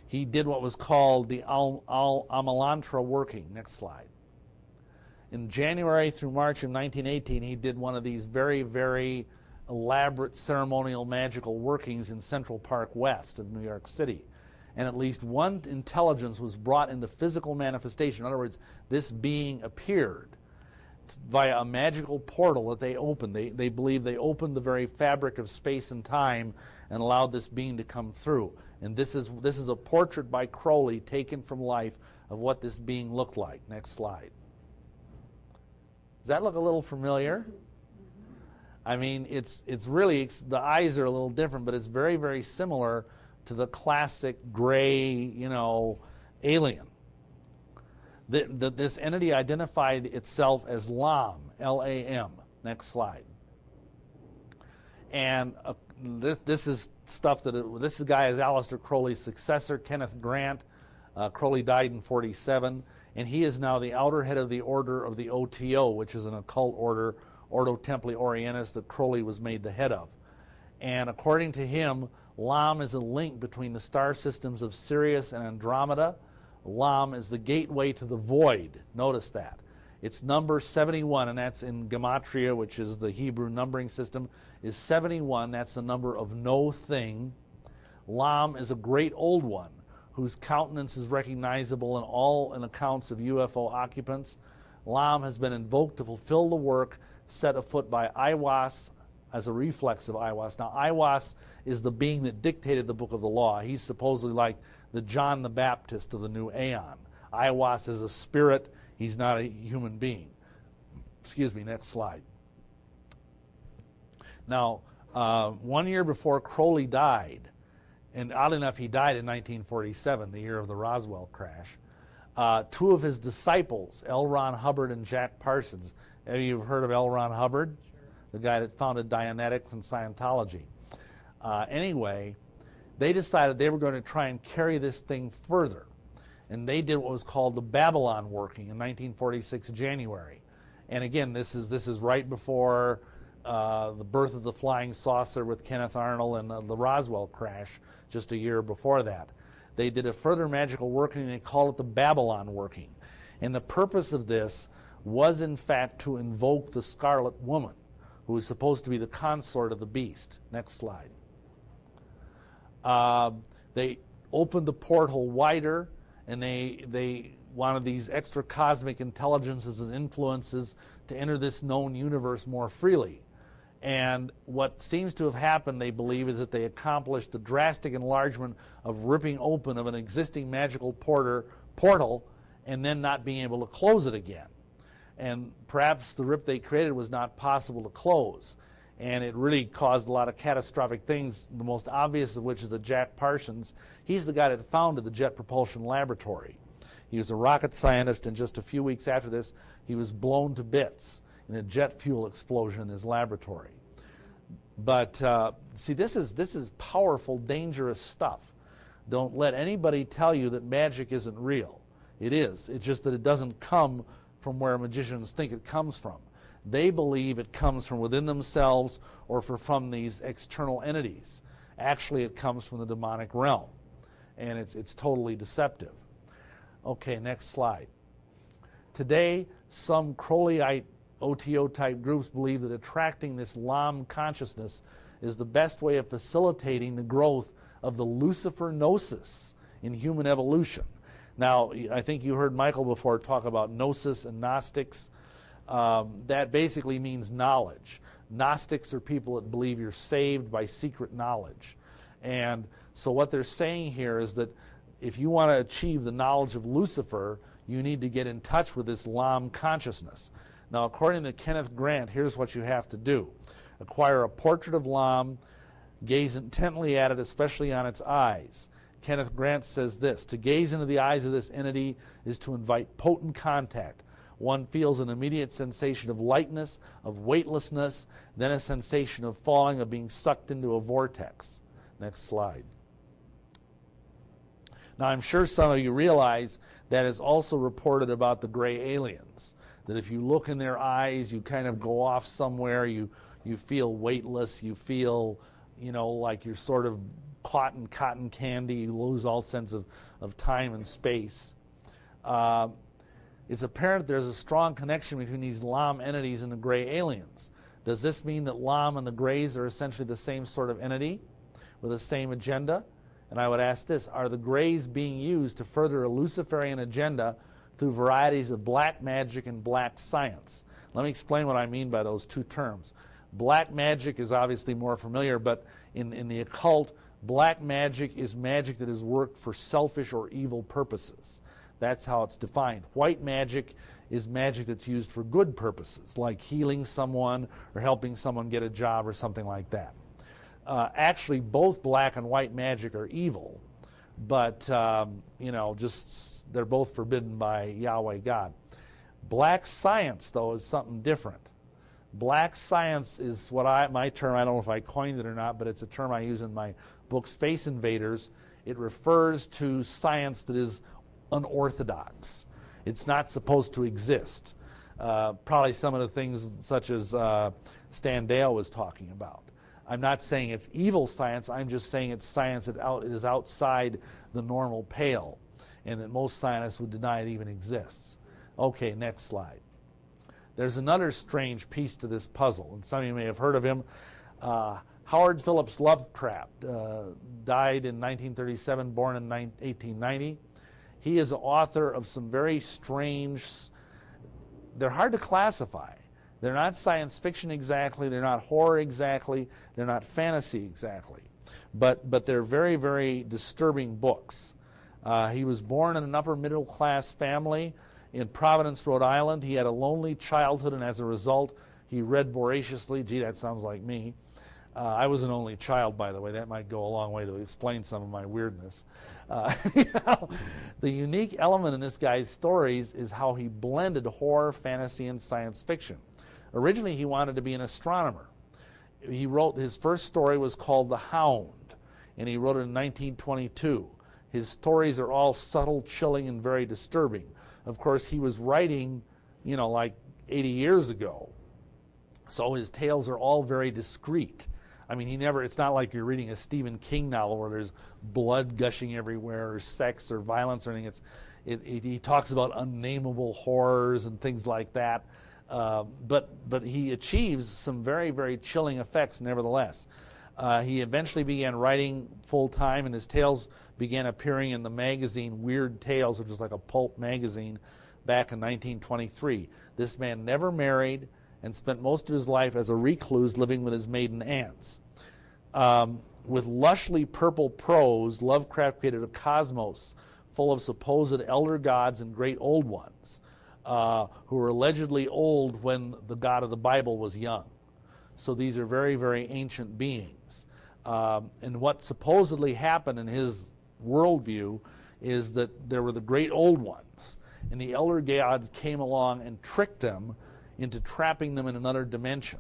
he did what was called the Amalantra working. Next slide. In January through March of 1918, he did one of these very, very elaborate ceremonial magical workings in Central Park West of New York City. And at least one intelligence was brought into physical manifestation. In other words, this being appeared via a magical portal that they opened. They believe they opened the very fabric of space and time and allowed this being to come through. And this is a portrait by Crowley taken from life of what this being looked like. Next slide. Does that look a little familiar? I mean, it's really, the eyes are a little different, but it's very, very similar to the classic gray, alien. This entity identified itself as Lam, L-A-M. Next slide. And this is stuff this guy is Aleister Crowley's successor, Kenneth Grant. Crowley died in 1947, and he is now the outer head of the order of the OTO, which is an occult order, Ordo Templi Orientis, that Crowley was made the head of. And according to him, Lam is a link between the star systems of Sirius and Andromeda. Lam is the gateway to the void. Notice that. It's number 71, and that's in Gematria, which is the Hebrew numbering system, is 71. That's the number of no thing. Lam is a great old one whose countenance is recognizable in all accounts of UFO occupants. Lam has been invoked to fulfill the work set afoot by Aiwass as a reflex of Aiwass. Now, Aiwass is the being that dictated the Book of the Law. He's supposedly like the John the Baptist of the new Aeon. Aiwass is a spirit. He's not a human being. Excuse me, next slide. Now, 1 year before Crowley died, and oddly enough, he died in 1947, the year of the Roswell crash, two of his disciples, L. Ron Hubbard and Jack Parsons. Have you heard of L. Ron Hubbard? Sure. The guy that founded Dianetics and Scientology. Anyway, they decided they were going to try and carry this thing further. And they did what was called the Babylon working in 1946 January. And again, this is right before the birth of the flying saucer with Kenneth Arnold and the Roswell crash just a year before that. They did a further magical working, and they called it the Babylon working. And the purpose of this was, in fact, to invoke the Scarlet Woman, who was supposed to be the consort of the beast. Next slide. They opened the portal wider, and they wanted these extra cosmic intelligences as influences to enter this known universe more freely. And what seems to have happened, they believe, is that they accomplished the drastic enlargement of ripping open of an existing magical portal and then not being able to close it again. And perhaps the rip they created was not possible to close. And it really caused a lot of catastrophic things, the most obvious of which is that Jack Parsons, he's the guy that founded the Jet Propulsion Laboratory. He was a rocket scientist, and just a few weeks after this, he was blown to bits in a jet fuel explosion in his laboratory. But see, this is powerful, dangerous stuff. Don't let anybody tell you that magic isn't real. It is. It's just that it doesn't come from where magicians think it comes from. They believe it comes from within themselves or from these external entities. Actually, it comes from the demonic realm, and it's totally deceptive. Okay, next slide. Today, some Crowleyite OTO-type groups believe that attracting this Lam consciousness is the best way of facilitating the growth of the Lucifer gnosis in human evolution. Now, I think you heard Michael before talk about gnosis and Gnostics. That basically means knowledge. Gnostics are people that believe you're saved by secret knowledge. And so what they're saying here is that if you want to achieve the knowledge of Lucifer, you need to get in touch with this Lam consciousness. Now, according to Kenneth Grant, here's what you have to do. Acquire a portrait of Lam, gaze intently at it, especially on its eyes. Kenneth Grant says this: to gaze into the eyes of this entity is to invite potent contact. One feels an immediate sensation of lightness, of weightlessness, then a sensation of falling, of being sucked into a vortex. Next slide. Now, I'm sure some of you realize that is also reported about the gray aliens. That if you look in their eyes, you kind of go off somewhere, you feel weightless, you feel, like you're sort of caught in cotton candy, you lose all sense of time and space. It's apparent there's a strong connection between these Lam entities and the gray aliens. Does this mean that Lam and the Greys are essentially the same sort of entity with the same agenda? And I would ask this: are the Greys being used to further a Luciferian agenda through varieties of black magic and black science? Let me explain what I mean by those two terms. Black magic is obviously more familiar, but in the occult, black magic is magic that is worked for selfish or evil purposes. That's how it's defined. White magic is magic that's used for good purposes, like healing someone or helping someone get a job or something like that. Actually, both black and white magic are evil, but they're both forbidden by Yahweh God. Black science, though, is something different. Black science is my term. I don't know if I coined it or not, but it's a term I use in my book, Space Invaders. It refers to science that is unorthodox. It's not supposed to exist. Probably some of the things such as Stan Dale was talking about. I'm not saying it's evil science. I'm just saying it's science that is outside the normal pale, and that most scientists would deny it even exists. Okay, next slide. There's another strange piece to this puzzle, and some of you may have heard of him. Howard Phillips Lovecraft died in 1937, born in 1890. He is the author of some very strange, they're hard to classify. They're not science fiction exactly, they're not horror exactly, they're not fantasy exactly. But they're very, very disturbing books. He was born in an upper middle class family in Providence, Rhode Island. He had a lonely childhood, and as a result, he read voraciously. Gee, that sounds like me. I was an only child, by the way. That might go a long way to explain some of my weirdness. The unique element in this guy's stories is how he blended horror, fantasy, and science fiction. Originally, he wanted to be an astronomer. He wrote, his first story was called The Hound, and he wrote it in 1922. His stories are all subtle, chilling, and very disturbing. Of course, he was writing, like 80 years ago. So his tales are all very discreet. I mean, it's not like you're reading a Stephen King novel where there's blood gushing everywhere or sex or violence or anything. He talks about unnameable horrors and things like that. But he achieves some very, very chilling effects nevertheless. He eventually began writing full-time, and his tales began appearing in the magazine Weird Tales, which was like a pulp magazine, back in 1923. This man never married and spent most of his life as a recluse living with his maiden aunts. With lushly purple prose, Lovecraft created a cosmos full of supposed elder gods and great old ones, who were allegedly old when the God of the Bible was young. So these are very, very ancient beings. And what supposedly happened in his worldview is that there were the great old ones, and the elder gods came along and tricked them into trapping them in another dimension.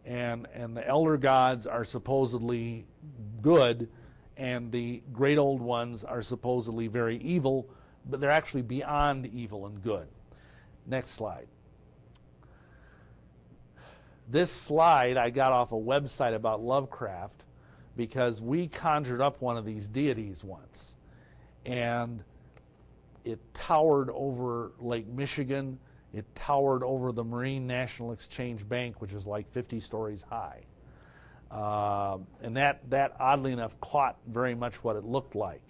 And the elder gods are supposedly good, and the great old ones are supposedly very evil, but they're actually beyond evil and good. Next slide. This slide I got off a website about Lovecraft because we conjured up one of these deities once, and it towered over Lake Michigan. It towered over the Marine National Exchange Bank, which is like 50 stories high. And that, oddly enough, caught very much what it looked like.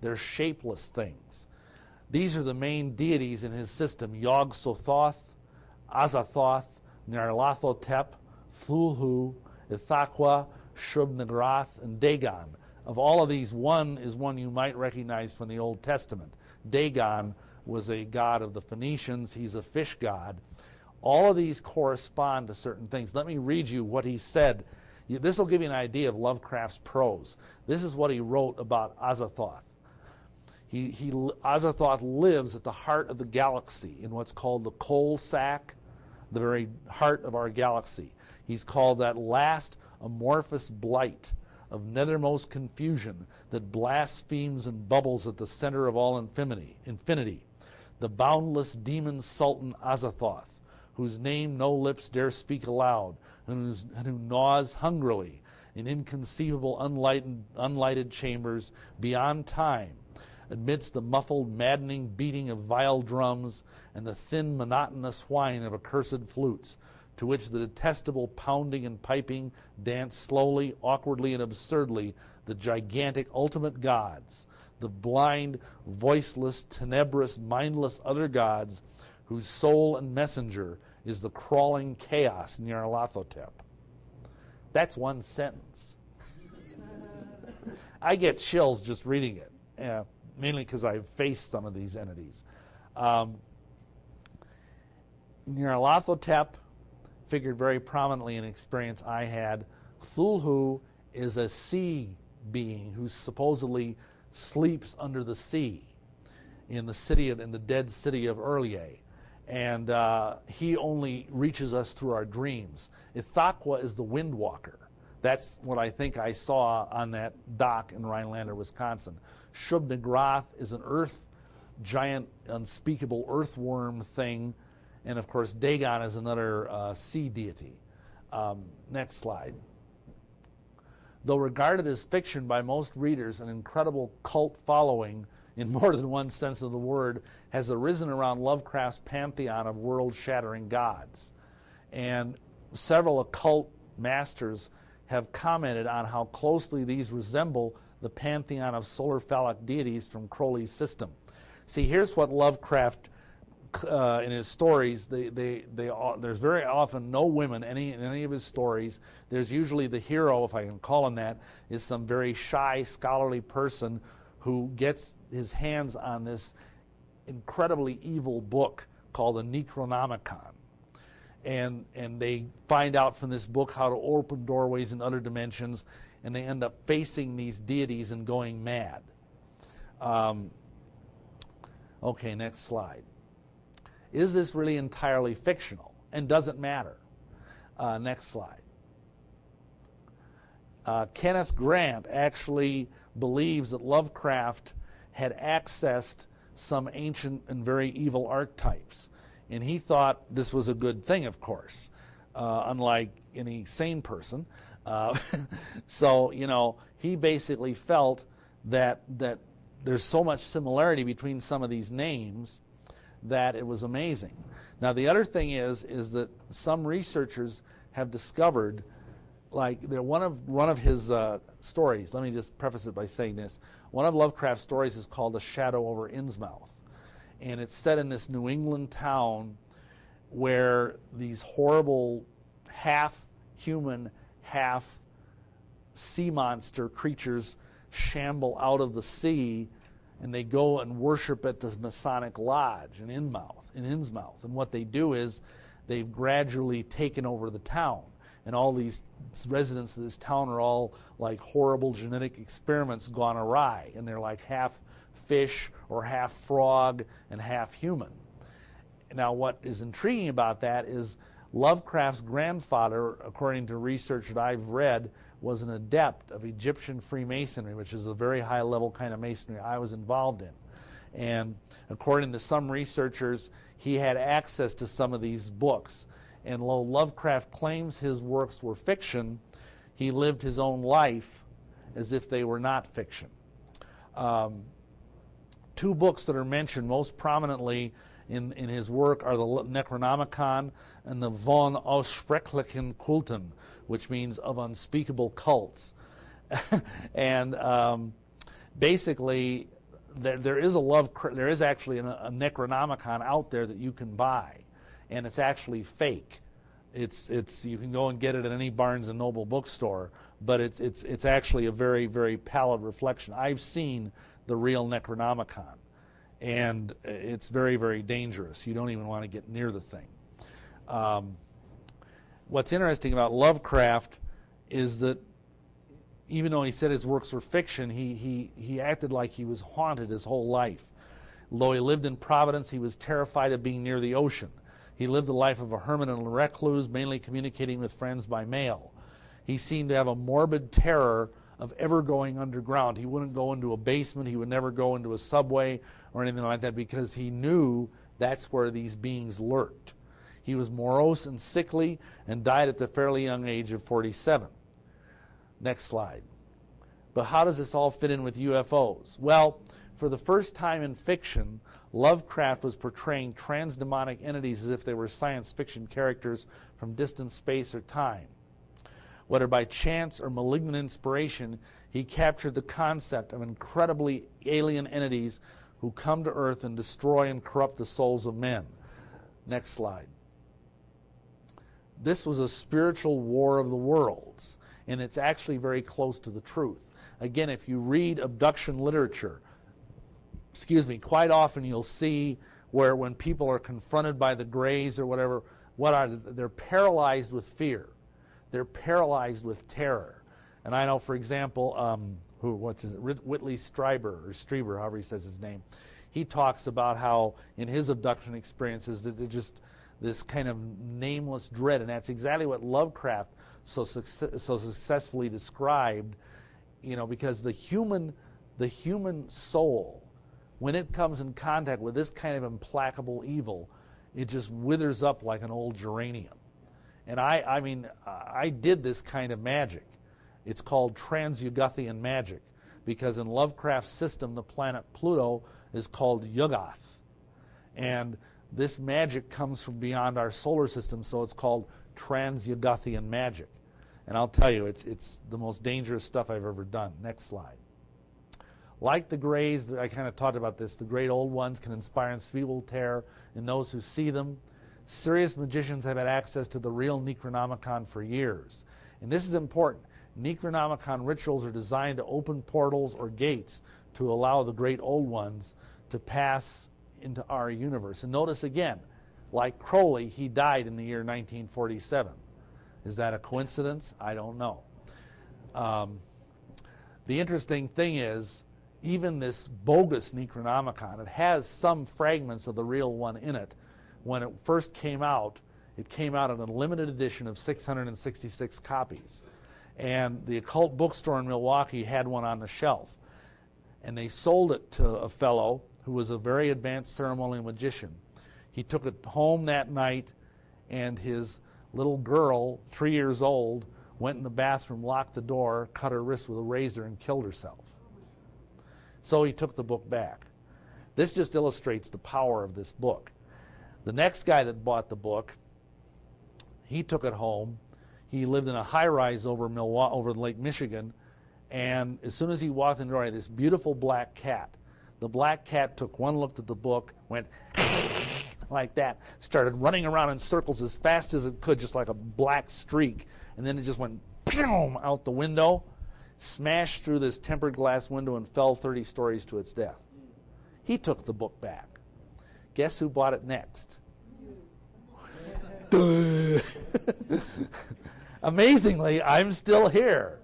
They're shapeless things. These are the main deities in his system: Yog-Sothoth, Azathoth, Nyarlathotep, Thulhu, Ithaqua, Shub-Niggurath, and Dagon. Of all of these, one is one you might recognize from the Old Testament. Dagon was a god of the Phoenicians. He's a fish god. All of these correspond to certain things. Let me read you what he said. This will give you an idea of Lovecraft's prose. This is what he wrote about Azathoth. Azathoth lives at the heart of the galaxy in what's called the coal sack, the very heart of our galaxy. He's called that last amorphous blight of nethermost confusion that blasphemes and bubbles at the center of all infinity. The boundless demon sultan Azathoth, whose name no lips dare speak aloud, and who gnaws hungrily in inconceivable unlighted chambers beyond time, amidst the muffled, maddening beating of vile drums and the thin, monotonous whine of accursed flutes, to which the detestable pounding and piping dance slowly, awkwardly, and absurdly the gigantic ultimate gods, the blind, voiceless, tenebrous, mindless other gods, whose soul and messenger is the crawling chaos Nyarlathotep. That's one sentence. I get chills just reading it, mainly because I've faced some of these entities. Nyarlathotep figured very prominently in an experience I had. Thulhu is a sea being who supposedly sleeps under the sea in the dead city of Urlier, and he only reaches us through our dreams. Ithaqua is the windwalker. That's what I think I saw on that dock in Rhinelander, Wisconsin. Shub-Niggurath is an giant, unspeakable earthworm thing, and of course Dagon is another sea deity. Next slide. Though regarded as fiction by most readers, an incredible cult following, in more than one sense of the word, has arisen around Lovecraft's pantheon of world-shattering gods. And several occult masters have commented on how closely these resemble the pantheon of solar phallic deities from Crowley's system. See, here's what Lovecraft, in his stories, there's very often no women in any of his stories. There's usually the hero, if I can call him that, is some very shy, scholarly person who gets his hands on this incredibly evil book called the Necronomicon. And they find out from this book how to open doorways in other dimensions, and they end up facing these deities and going mad. Okay, next slide. Is this really entirely fictional? And does it matter? Next slide. Kenneth Grant actually believes that Lovecraft had accessed some ancient and very evil archetypes. And he thought this was a good thing, of course, unlike any sane person. So, you know, he basically felt that there's so much similarity between some of these names that it was amazing. Now, the other thing is that some researchers have discovered, like, one of his stories, let me just preface it by saying this. One of Lovecraft's stories is called The Shadow over Innsmouth. And it's set in this New England town where these horrible half-human, half-sea monster creatures shamble out of the sea, and they go and worship at the Masonic Lodge in Innsmouth. And what they do is they've gradually taken over the town. And all these residents of this town are all like horrible genetic experiments gone awry. And they're like half fish or half frog and half human. Now, what is intriguing about that is Lovecraft's grandfather, according to research that I've read, was an adept of Egyptian Freemasonry, which is a very high-level kind of masonry I was involved in. And according to some researchers, he had access to some of these books. And though Lovecraft claims his works were fiction, he lived his own life as if they were not fiction. Two books that are mentioned most prominently in his work are the Necronomicon and the Von Aussprechlichen Kulten, which means of unspeakable cults. And basically, there is actually a Necronomicon out there that you can buy, and it's actually fake. It's you can go and get it at any Barnes and Noble bookstore, but it's actually a very, very pallid reflection. I've seen the real Necronomicon, and it's very, very dangerous. You don't even want to get near the thing. What's interesting about Lovecraft is that even though he said his works were fiction, he acted like he was haunted his whole life. Though he lived in Providence, he was terrified of being near the ocean. He lived the life of a hermit and a recluse, mainly communicating with friends by mail. He seemed to have a morbid terror of ever going underground. He wouldn't go into a basement. He would never go into a subway or anything like that because he knew that's where these beings lurked. He was morose and sickly and died at the fairly young age of 47. Next slide. But how does this all fit in with UFOs? Well, for the first time in fiction, Lovecraft was portraying transdemonic entities as if they were science fiction characters from distant space or time. Whether by chance or malignant inspiration, he captured the concept of incredibly alien entities who come to Earth and destroy and corrupt the souls of men. Next slide. This was a spiritual war of the worlds, and it's actually very close to the truth. Again, if you read abduction literature, quite often you'll see where when people are confronted by the Greys or whatever, they're paralyzed with fear. They're paralyzed with terror. And I know, for example, Whitley Strieber, however he says his name, he talks about how in his abduction experiences that they're just this kind of nameless dread, and that's exactly what Lovecraft so successfully described, you know, because the human soul, when it comes in contact with this kind of implacable evil, it just withers up like an old geranium. And I did this kind of magic. It's called Trans-Yugothian magic, because in Lovecraft's system, the planet Pluto is called Yuggoth. And this magic comes from beyond our solar system, so it's called Trans-Yugothian magic. And I'll tell you, it's the most dangerous stuff I've ever done. Next slide. Like the Greys, I kind of talked about this, the great old ones can inspire unspeakable terror in those who see them. Serious magicians have had access to the real Necronomicon for years. And this is important. Necronomicon rituals are designed to open portals or gates to allow the great old ones to pass into our universe. And notice again, like Crowley, he died in the year 1947. Is that a coincidence? I don't know. The interesting thing is, even this bogus Necronomicon, it has some fragments of the real one in it. When it first came out, it came out in a limited edition of 666 copies. And the Occult bookstore in Milwaukee had one on the shelf. And they sold it to a fellow who was a very advanced ceremonial magician. He took it home that night, and his little girl, 3 years old, went in the bathroom, locked the door, cut her wrist with a razor, and killed herself. So he took the book back. This just illustrates the power of this book. The next guy that bought the book, he took it home. He lived in a high-rise over Lake Michigan, and as soon as he walked in the door, he had this beautiful black cat. The black cat took one look at the book, went like that, started running around in circles as fast as it could, just like a black streak, and then it just went out the window, smashed through this tempered glass window, and fell 30 stories to its death. He took the book back. Guess who bought it next? Amazingly, I'm still here,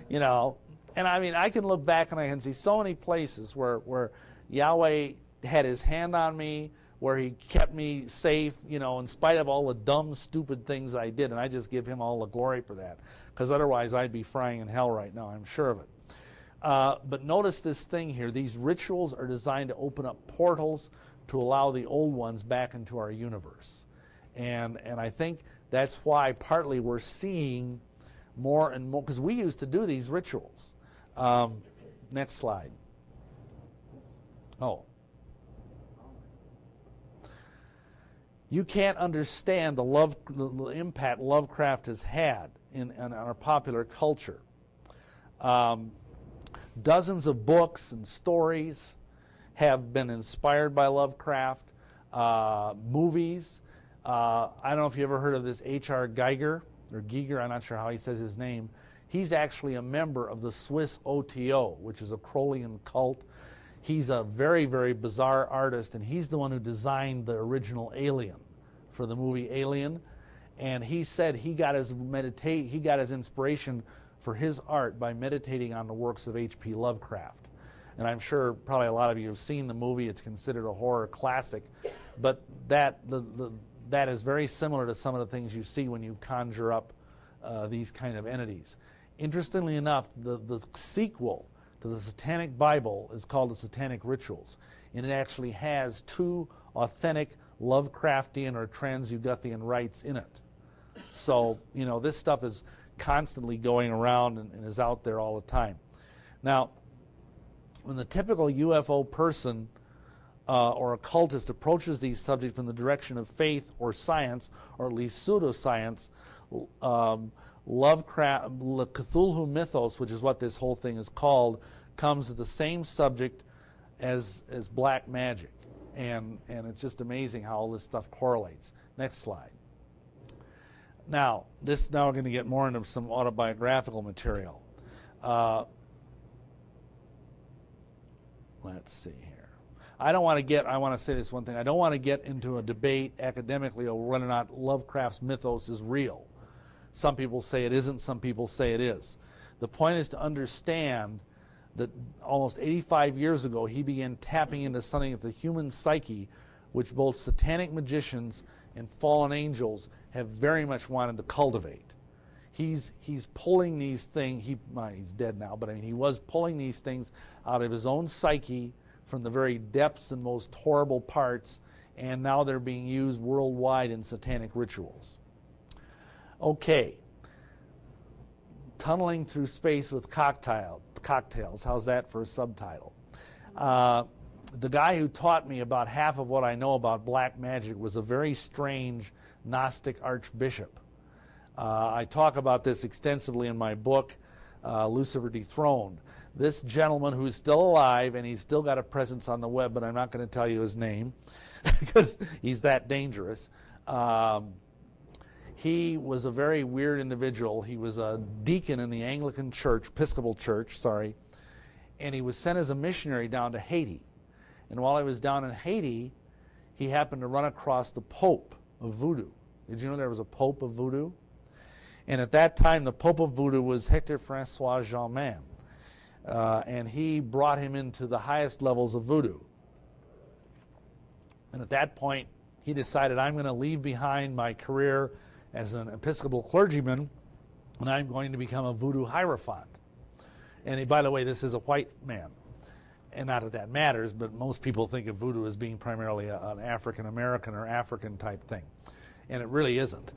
you know. And I mean, I can look back and I can see so many places where Yahweh had his hand on me, where he kept me safe, you know, in spite of all the dumb, stupid things I did. And I just give him all the glory for that, because otherwise I'd be frying in hell right now, I'm sure of it. But notice this thing here. These rituals are designed to open up portals to allow the old ones back into our universe. And I think that's why partly we're seeing more and more, because we used to do these rituals. Next slide. Oh. You can't understand the impact Lovecraft has had in our popular culture. Dozens of books and stories have been inspired by Lovecraft. Movies. I don't know if you ever heard of this H.R. Geiger, or Giger, I'm not sure how he says his name. He's actually a member of the Swiss OTO, which is a Crowleyan cult. He's a very, very bizarre artist, and he's the one who designed the original Alien for the movie Alien. And he said he got his inspiration for his art by meditating on the works of H.P. Lovecraft. And I'm sure probably a lot of you have seen the movie. It's considered a horror classic, but that is very similar to some of the things you see when you conjure up these kind of entities. Interestingly enough, the sequel to the Satanic Bible is called the Satanic Rituals, and it actually has 2 authentic Lovecraftian or Trans-Yugothian rites in it. So, you know, this stuff is constantly going around and is out there all the time. Now, when the typical UFO person or occultist approaches these subjects from the direction of faith or science, or at least pseudoscience, Lovecraft, Cthulhu mythos, which is what this whole thing is called, comes to the same subject as black magic. And it's just amazing how all this stuff correlates. Next slide. Now we're going to get more into some autobiographical material. Let's see here. I want to say this one thing. I don't want to get into a debate academically over whether or not Lovecraft's mythos is real. Some people say it isn't, some people say it is. The point is to understand that almost 85 years ago he began tapping into something of the human psyche which both satanic magicians and fallen angels have very much wanted to cultivate. He's pulling these things, he's dead now, but I mean he was pulling these things out of his own psyche from the very depths and most horrible parts, and now they're being used worldwide in satanic rituals. Okay, tunneling through space with cocktails. How's that for a subtitle? The guy who taught me about half of what I know about black magic was a very strange Gnostic archbishop. I talk about this extensively in my book, Lucifer Dethroned. This gentleman, who's still alive, and he's still got a presence on the web, but I'm not going to tell you his name because he's that dangerous. He was a very weird individual. He was a deacon in the Anglican Church, Episcopal Church, sorry, and he was sent as a missionary down to Haiti. And while he was down in Haiti, he happened to run across the Pope of Voodoo. Did you know there was a Pope of Voodoo? And at that time, the Pope of Voodoo was Hector Francois Germain. And he brought him into the highest levels of Voodoo. And at that point, he decided, I'm going to leave behind my career as an Episcopal clergyman, and I'm going to become a Voodoo Hierophant. And by the way, this is a white man. And not that that matters, but most people think of Voodoo as being primarily an African-American or African type thing. And it really isn't.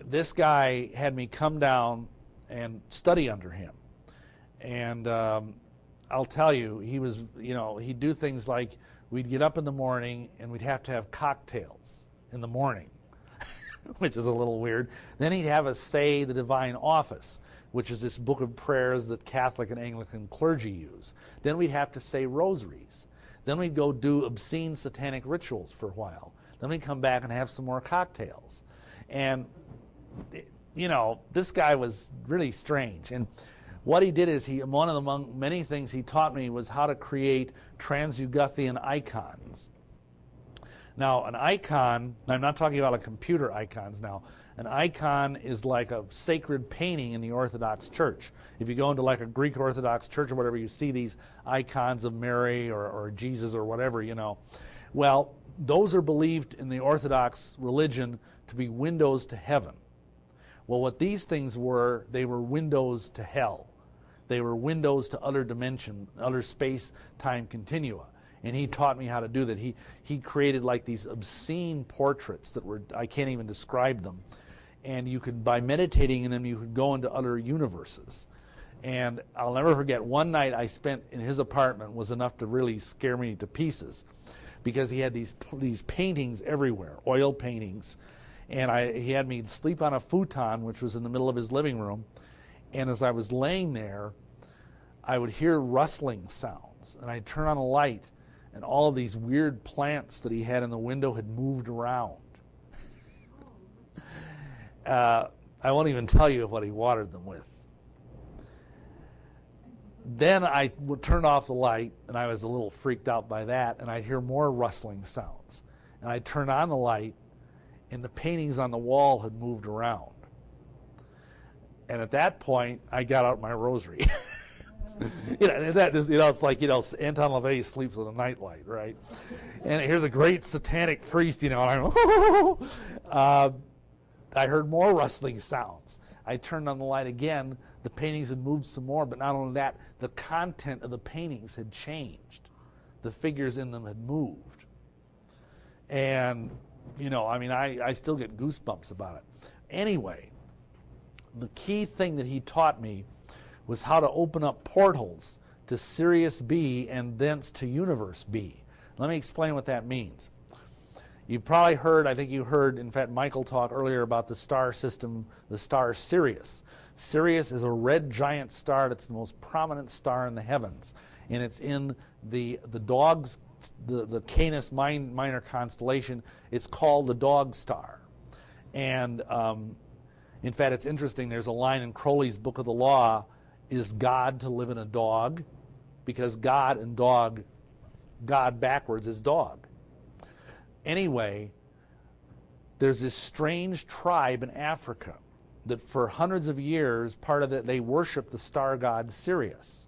This guy had me come down and study under him. And I'll tell you, he was, he'd do things like we'd get up in the morning and we'd have to have cocktails in the morning, which is a little weird. Then he'd have us say the Divine Office, which is this book of prayers that Catholic and Anglican clergy use. Then we'd have to say rosaries. Then we'd go do obscene satanic rituals for a while. Then we'd come back and have some more cocktails. And, this guy was really strange. And what he did is among many things he taught me was how to create Trans-Yugothian icons. Now, an icon, I'm not talking about computer icons now. An icon is like a sacred painting in the Orthodox Church. If you go into like a Greek Orthodox church or whatever, you see these icons of Mary or Jesus or whatever, Well, those are believed in the Orthodox religion to be windows to heaven. Well, what these things were, they were windows to hell. They were windows to other dimension, other space-time continua. And he taught me how to do that. He created like these obscene portraits that were, I can't even describe them. And you could, by meditating in them, you could go into other universes. And I'll never forget, one night I spent in his apartment was enough to really scare me to pieces, because he had these paintings everywhere, oil paintings. And he had me sleep on a futon, which was in the middle of his living room. And as I was laying there, I would hear rustling sounds. And I'd turn on a light, and all of these weird plants that he had in the window had moved around. I won't even tell you what he watered them with. Then I would turn off the light, and I was a little freaked out by that, and I'd hear more rustling sounds. And I'd turn on the light, and the paintings on the wall had moved around. And at that point, I got out my rosary. It's like, Anton LaVey sleeps with a nightlight, right? And here's a great satanic priest, and I heard more rustling sounds. I turned on the light again. The paintings had moved some more, but not only that, the content of the paintings had changed. The figures in them had moved. And, I still get goosebumps about it. Anyway, the key thing that he taught me was how to open up portals to Sirius B and thence to Universe B. Let me explain what that means. You've probably heard, I think you heard, in fact, Michael talk earlier about the star system, the star Sirius. Sirius is a red giant star that's the most prominent star in the heavens. And it's in the dog's, the Canis Minor constellation. It's called the dog star. And in fact, it's interesting, there's a line in Crowley's Book of the Law, is God to live in a dog? Because God and dog, God backwards is dog. Anyway, there's this strange tribe in Africa that for hundreds of years, part of it, they worship the star god Sirius.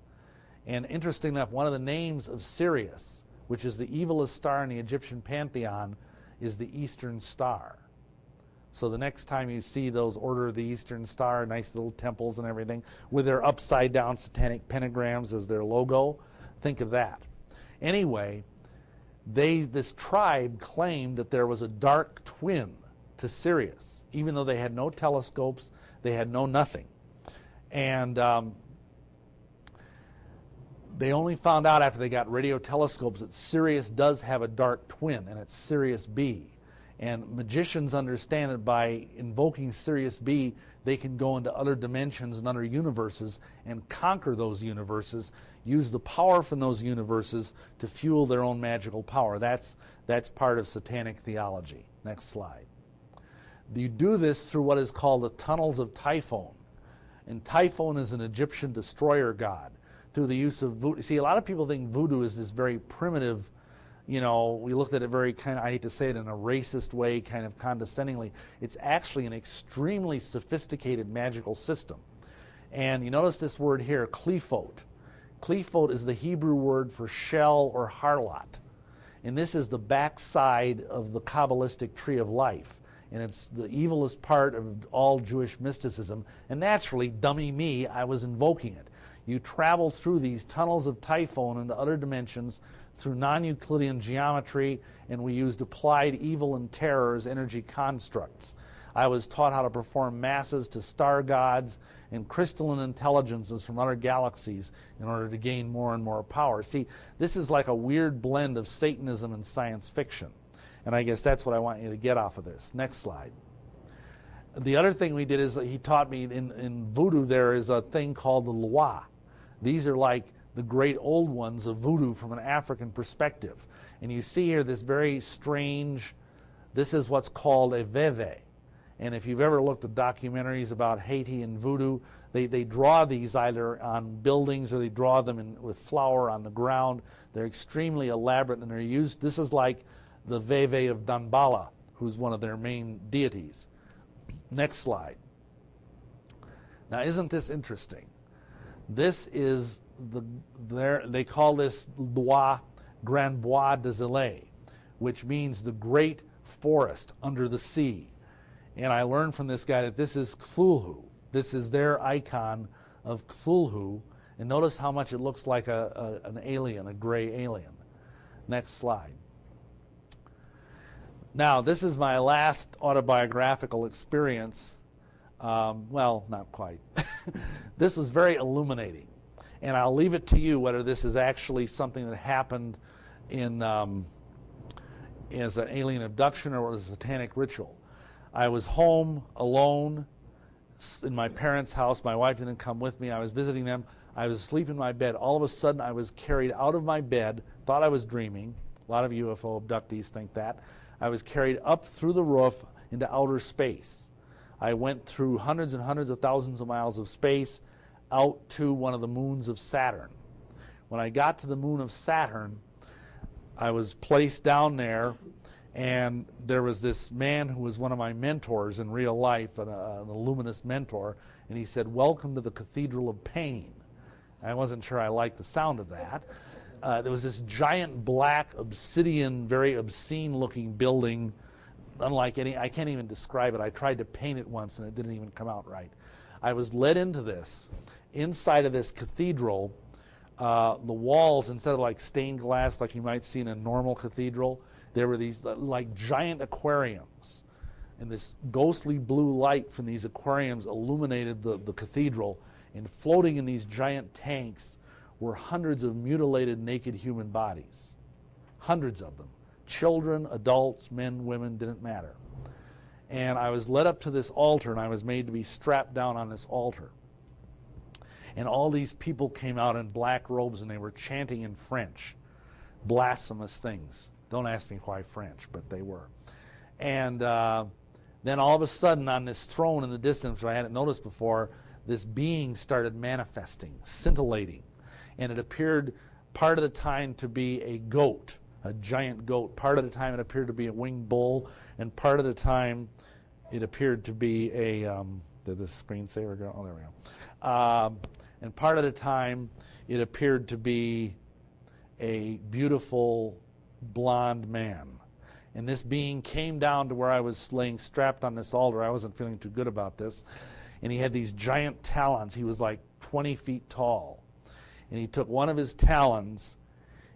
And interesting enough, one of the names of Sirius, which is the evilest star in the Egyptian pantheon, is the Eastern Star. So the next time you see those Order of the Eastern Star, nice little temples and everything, with their upside-down satanic pentagrams as their logo, think of that. Anyway, this tribe claimed that there was a dark twin to Sirius, even though they had no telescopes, they had no nothing. And they only found out after they got radio telescopes that Sirius does have a dark twin, and it's Sirius B. And magicians understand that by invoking Sirius B, they can go into other dimensions and other universes and conquer those universes, use the power from those universes to fuel their own magical power. That's part of satanic theology. Next slide. You do this through what is called the tunnels of Typhon. And Typhon is an Egyptian destroyer god. through the use of voodoo. See, a lot of people think voodoo is this very primitive, we looked at it very kind of, I hate to say it, in a racist way, kind of condescendingly. It's actually an extremely sophisticated magical system. And you notice this word here, qliphote. Qliphote is the Hebrew word for shell or harlot. And this is the backside of the Kabbalistic tree of life. And it's the evilest part of all Jewish mysticism. And naturally, dummy me, I was invoking it. You travel through these tunnels of Typhon into other dimensions through non-Euclidean geometry, and we used applied evil and terror as energy constructs. I was taught how to perform masses to star gods and crystalline intelligences from other galaxies in order to gain more and more power. See, this is like a weird blend of Satanism and science fiction. And I guess that's what I want you to get off of this. Next slide. The other thing we did is he taught me in voodoo there is a thing called the loi. These are like the great old ones of voodoo from an African perspective. And you see here this very strange, this is what's called a veve. And if you've ever looked at documentaries about Haiti and voodoo, they draw these either on buildings or they draw them with flour on the ground. They're extremely elaborate and they're used, this is like the veve of Dambala, who's one of their main deities. Next slide. Now isn't this interesting? This is they call this Bois, Grand Bois des Îles, which means the great forest under the sea. And I learned from this guy that this is Cthulhu. This is their icon of Cthulhu. And notice how much it looks like an alien, a gray alien. Next slide. Now, this is my last autobiographical experience. Well, not quite. This was very illuminating. And I'll leave it to you whether this is actually something that happened as an alien abduction or was a satanic ritual. I was home alone in my parents' house. My wife didn't come with me. I was visiting them. I was asleep in my bed. All of a sudden, I was carried out of my bed, thought I was dreaming. A lot of UFO abductees think that. I was carried up through the roof into outer space. I went through hundreds and hundreds of thousands of miles of space out to one of the moons of Saturn. When I got to the moon of Saturn, I was placed down there, and there was this man who was one of my mentors in real life, an illuminous mentor, and he said, "Welcome to the Cathedral of Pain." I wasn't sure I liked the sound of that. There was this giant black obsidian, very obscene-looking building, unlike any, I can't even describe it. I tried to paint it once, and it didn't even come out right. I was led into this. Inside of this cathedral, the walls, instead of like stained glass like you might see in a normal cathedral, there were these like giant aquariums. And this ghostly blue light from these aquariums illuminated the cathedral. And floating in these giant tanks were hundreds of mutilated naked human bodies. Hundreds of them. Children, adults, men, women, didn't matter. And I was led up to this altar, and I was made to be strapped down on this altar. And all these people came out in black robes, and they were chanting in French, blasphemous things. Don't ask me why French, but they were. And then all of a sudden, on this throne in the distance, which I hadn't noticed before, this being started manifesting, scintillating. And it appeared part of the time to be a goat, a giant goat. Part of the time it appeared to be a winged bull, and part of the time it appeared to be a, did this screensaver go? Oh, there we go. And part of the time it appeared to be a beautiful blonde man. And this being came down to where I was laying strapped on this altar. I wasn't feeling too good about this. And he had these giant talons. He was like 20 feet tall. And he took one of his talons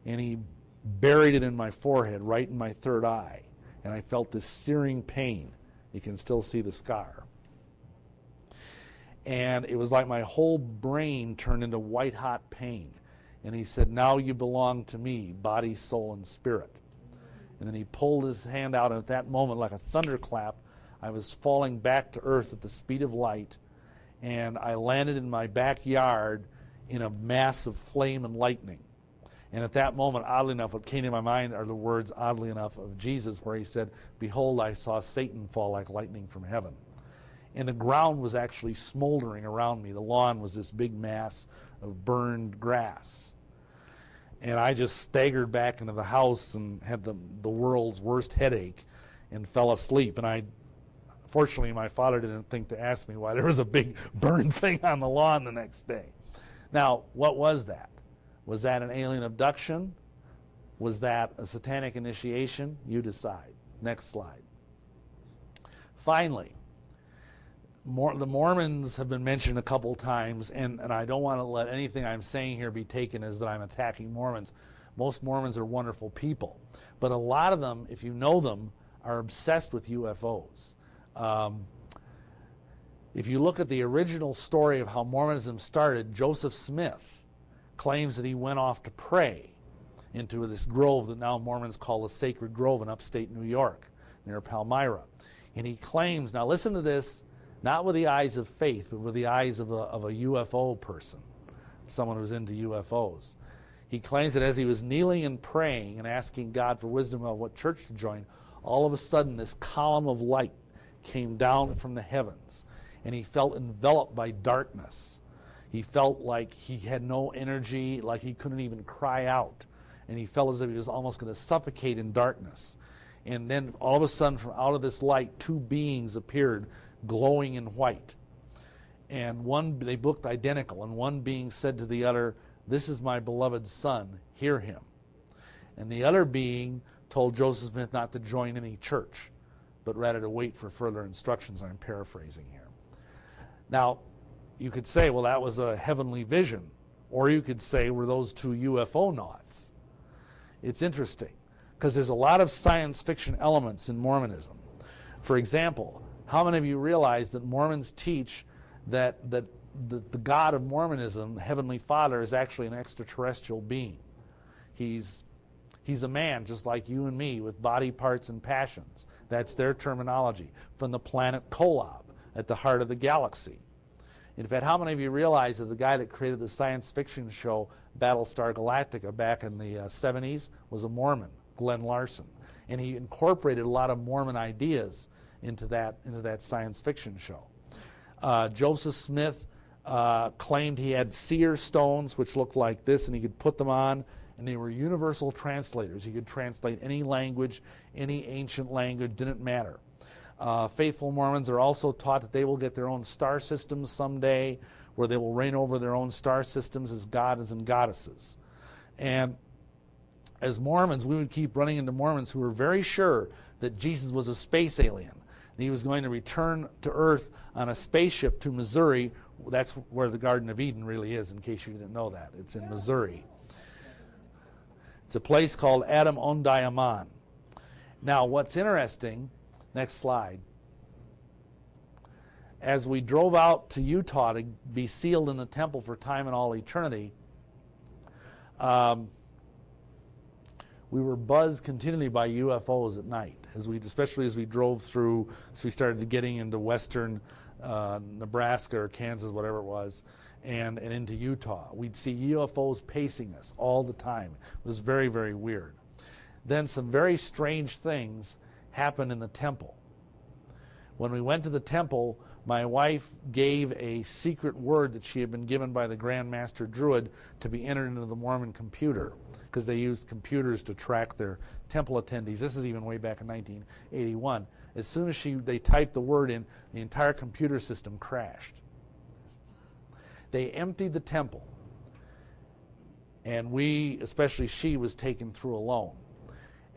and he buried it in my forehead, right in my third eye. And I felt this searing pain. You can still see the scar. And it was like my whole brain turned into white-hot pain. And he said, "Now you belong to me, body, soul, and spirit." And then he pulled his hand out, and at that moment, like a thunderclap, I was falling back to earth at the speed of light, and I landed in my backyard in a mass of flame and lightning. And at that moment, oddly enough, what came to my mind are the words, oddly enough, of Jesus, where he said, "Behold, I saw Satan fall like lightning from heaven." and the ground was actually smoldering around me. The lawn was this big mass of burned grass. And I just staggered back into the house and had the world's worst headache and fell asleep. And fortunately, my father didn't think to ask me why there was a big burned thing on the lawn the next day. Now, what was that? Was that an alien abduction? Was that a satanic initiation? You decide. Next slide. Finally, the Mormons have been mentioned a couple times, and I don't want to let anything I'm saying here be taken as that I'm attacking Mormons. Most Mormons are wonderful people, but a lot of them, if you know them, are obsessed with UFOs. If you look at the original story of how Mormonism started, Joseph Smith claims that he went off to pray into this grove that now Mormons call the Sacred Grove in upstate New York, near Palmyra. And he claims, now listen to this, not with the eyes of faith, but with the eyes of a UFO person, someone who's into UFOs. He claims that as he was kneeling and praying and asking God for wisdom about what church to join, all of a sudden this column of light came down from the heavens, and he felt enveloped by darkness. He felt like he had no energy, like he couldn't even cry out, and he felt as if he was almost going to suffocate in darkness. And then all of a sudden, from out of this light, two beings appeared, glowing in white. And they looked identical, and one being said to the other, "This is my beloved son, hear him." And the other being told Joseph Smith not to join any church, but rather to wait for further instructions. I'm paraphrasing here. Now, you could say, well, that was a heavenly vision. Or you could say, were those two UFO nauts? It's interesting, because there's a lot of science fiction elements in Mormonism. For example, how many of you realize that Mormons teach that the God of Mormonism, Heavenly Father, is actually an extraterrestrial being? He's a man just like you and me with body parts and passions. That's their terminology. From the planet Kolob, at the heart of the galaxy. In fact, how many of you realize that the guy that created the science fiction show Battlestar Galactica back in the 70s was a Mormon, Glenn Larson. And he incorporated a lot of Mormon ideas into that science fiction show. Joseph Smith claimed he had seer stones, which looked like this, and he could put them on, and they were universal translators. He could translate any language, any ancient language, didn't matter. Faithful Mormons are also taught that they will get their own star systems someday, where they will reign over their own star systems as gods and goddesses. And as Mormons, we would keep running into Mormons who were very sure that Jesus was a space alien, and he was going to return to Earth on a spaceship to Missouri. That's where the Garden of Eden really is, in case you didn't know that. It's in Missouri. It's a place called Adam on Diamond. Now, what's interesting, next slide, as we drove out to Utah to be sealed in the temple for time and all eternity, we were buzzed continually by UFOs at night, especially as we drove through, so we started getting into western Nebraska or Kansas, whatever it was, and into Utah. We'd see UFOs pacing us all the time. It was very, very weird. Then some very strange things happened in the temple. When we went to the temple, my wife gave a secret word that she had been given by the Grand Master Druid to be entered into the Mormon computer, because they used computers to track their temple attendees. This is even way back in 1981. As soon as they typed the word in, the entire computer system crashed. They emptied the temple, and especially she, was taken through alone.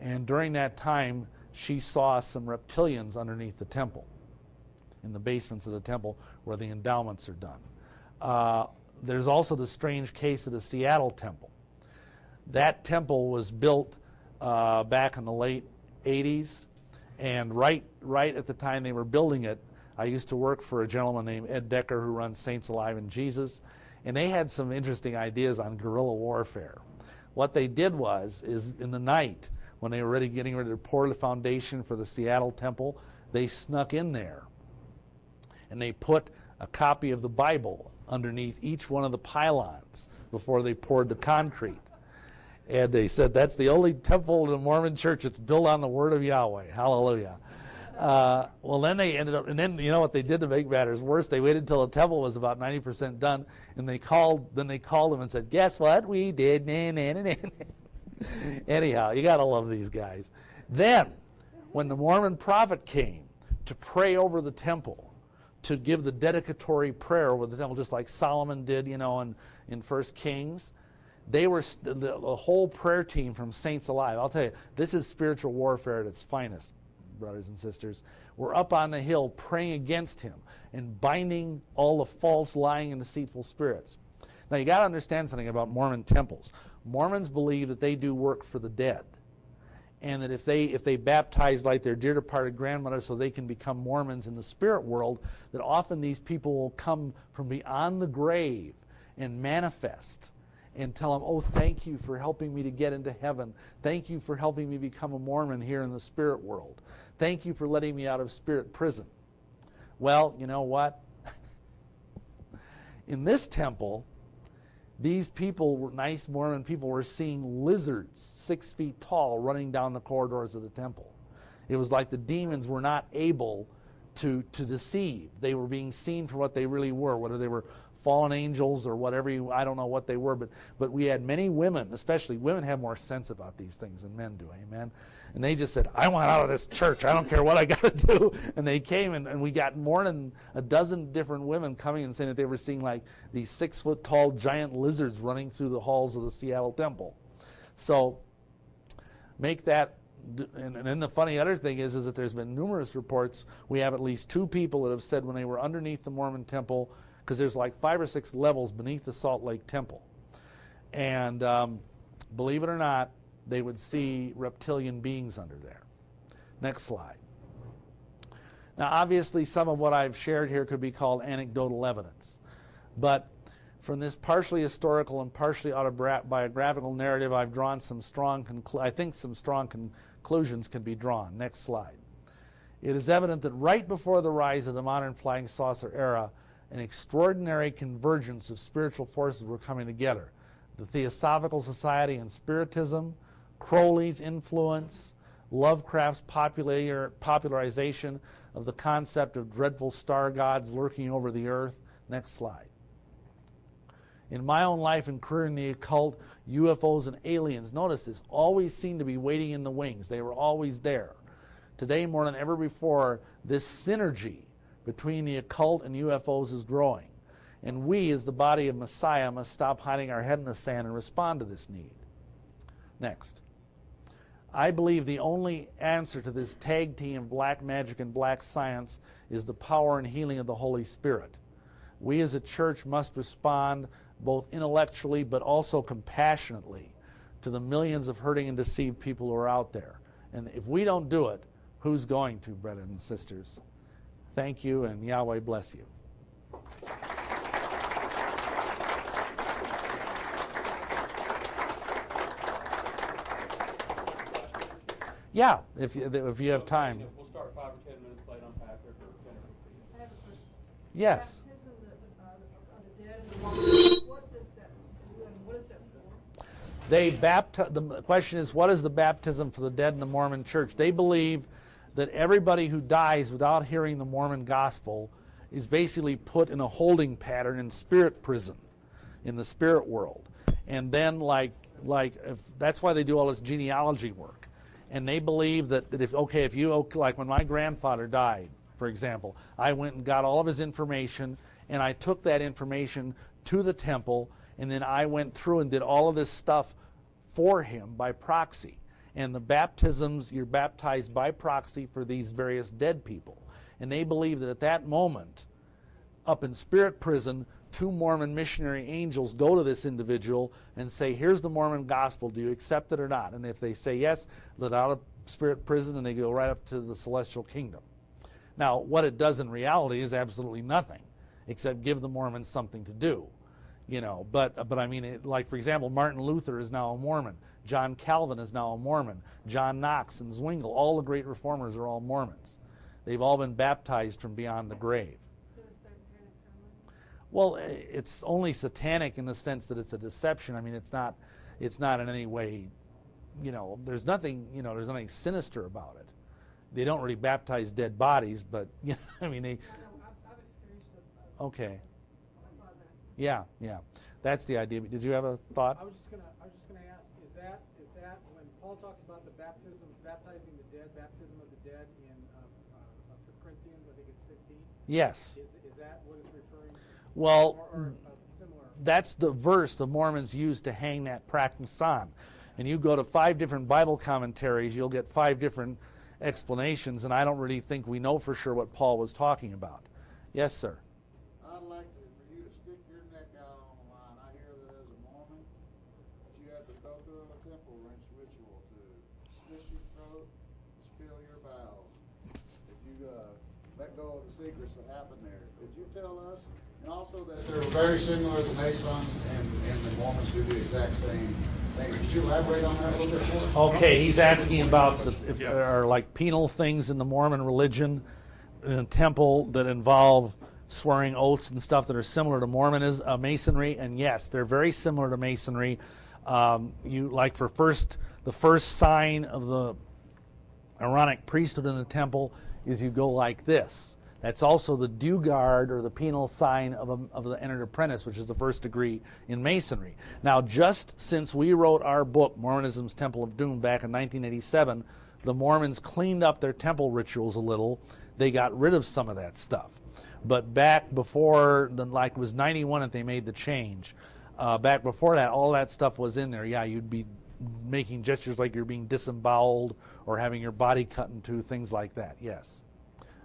And during that time, she saw some reptilians underneath the temple, in the basements of the temple where the endowments are done. There's also the strange case of the Seattle temple. That temple was built back in the late 80s, and right at the time they were building it, I used to work for a gentleman named Ed Decker who runs Saints Alive in Jesus, and they had some interesting ideas on guerrilla warfare. What they did is in the night, when they were getting ready to pour the foundation for the Seattle temple, they snuck in there, and they put a copy of the Bible underneath each one of the pylons before they poured the concrete. And they said that's the only temple in the Mormon church that's built on the Word of Yahweh. Hallelujah. Well, then they ended up, and then you know what they did to make matters worse? They waited until the temple was about 90% done, and they called them and said, "Guess what? We did." Anyhow, you got to love these guys. Then, when the Mormon prophet came to pray over the temple, to give the dedicatory prayer over the temple, just like Solomon did, you know, in 1 Kings, they were the whole prayer team from Saints Alive. I'll tell you, this is spiritual warfare at its finest, brothers and sisters. We're up on the hill praying against him and binding all the false, lying, and deceitful spirits. Now, you got to understand something about Mormon temples. Mormons believe that they do work for the dead, and that if they baptize like their dear departed grandmother so they can become Mormons in the spirit world, that often these people will come from beyond the grave and manifest and tell them, "Oh, thank you for helping me to get into heaven. Thank you for helping me become a Mormon here in the spirit world. Thank you for letting me out of spirit prison." Well, you know what? In this temple, these people, nice Mormon people, were seeing lizards 6 feet tall running down the corridors of the temple. It was like the demons were not able to deceive. They were being seen for what they really were, whether they were fallen angels or whatever, I don't know what they were, but we had many women, especially women have more sense about these things than men do, amen? And they just said, "I want out of this church. I don't care what I got to do." And they came, and we got more than a dozen different women coming and saying that they were seeing like these 6-foot-tall giant lizards running through the halls of the Seattle temple. So make that, and then the funny other thing is that there's been numerous reports. We have at least 2 people that have said when they were underneath the Mormon temple, because there's like 5 or 6 levels beneath the Salt Lake Temple. And believe it or not, they would see reptilian beings under there. Next slide. Now, obviously, some of what I've shared here could be called anecdotal evidence. But from this partially historical and partially autobiographical narrative, I've drawn some strong, I think some strong conclusions can be drawn. Next slide. It is evident that right before the rise of the modern flying saucer era, an extraordinary convergence of spiritual forces were coming together. The Theosophical Society and Spiritism, Crowley's influence, Lovecraft's popularization of the concept of dreadful star gods lurking over the earth. Next slide. In my own life and career in the occult, UFOs and aliens, notice this, always seemed to be waiting in the wings. They were always there. Today, more than ever before, this synergy between the occult and UFOs is growing. And we, as the body of Messiah, must stop hiding our head in the sand and respond to this need. Next. I believe the only answer to this tag team of black magic and black science is the power and healing of the Holy Spirit. We as a church must respond both intellectually but also compassionately to the millions of hurting and deceived people who are out there. And if we don't do it, who's going to, brothers and sisters? Thank you, and Yahweh bless you. Yeah, if you have time. We'll start 5 or 10 minutes late on Patrick or 10 or 15. I have a question. Yes. Baptism of the dead, what does that do and what is that for? The question is, what is the baptism for the dead in the Mormon Church? They believe that everybody who dies without hearing the Mormon gospel is basically put in a holding pattern in spirit prison, in the spirit world. And then, that's why they do all this genealogy work. And they believe that if you, like when my grandfather died, for example, I went and got all of his information, and I took that information to the temple, and then I went through and did all of this stuff for him by proxy. And the baptisms, you're baptized by proxy for these various dead people. And they believe that at that moment, up in spirit prison, 2 Mormon missionary angels go to this individual and say, here's the Mormon gospel, do you accept it or not? And if they say yes, let out of spirit prison and they go right up to the celestial kingdom. Now, what it does in reality is absolutely nothing, except give the Mormons something to do. You know, but I mean, like for example, Martin Luther is now a Mormon. John Calvin is now a Mormon. John Knox and Zwingle, all the great reformers are all Mormons. They've all been baptized from beyond the grave. So it's satanic ceremony? Well, it's only satanic in the sense that it's a deception. I mean, it's not in any way, there's nothing sinister about it. they don't really baptize dead bodies, but yeah, I mean, they, No, I've experienced it. okay. That's what I was asking. Yeah, yeah. That's the idea. Did you have a thought? I was just gonna ask, is that when Paul talks about the baptizing the dead, baptism of the dead in 1 Corinthians, I think it's 15? Yes. Is that what it's referring to? Well, Or similar? that's the verse the Mormons use to hang that practice on. And you go to 5 different Bible commentaries, you'll get 5 different explanations, and I don't really think we know for sure what Paul was talking about. Yes, sir. I'd like for you to stick your neck out on the line. I hear that as a Mormon, that you have to go through a temple ritual to slit your throat, spill your bowels. If you let go of the secrets that happen there. Could you tell us? And also that they're very similar to Masons and the Mormons do the exact same thing. Could you elaborate on that a little bit for us? Okay, he's asking about if there are like penal things in the Mormon religion, in the temple, that involve swearing oaths and stuff that are similar to Mormonism, Masonry, and yes, they're very similar to Masonry. You like for the first sign of the Aaronic priesthood in the temple is you go like this. That's also the dew guard or the penal sign of the entered apprentice, which is the first degree in Masonry. Now, just since we wrote our book, Mormonism's Temple of Doom, back in 1987, the Mormons cleaned up their temple rituals a little. They got rid of some of that stuff. But back before, like it was 91 that they made the change. Back before that, all that stuff was in there. Yeah, you'd be making gestures like you're being disemboweled or having your body cut in two, things like that, yes.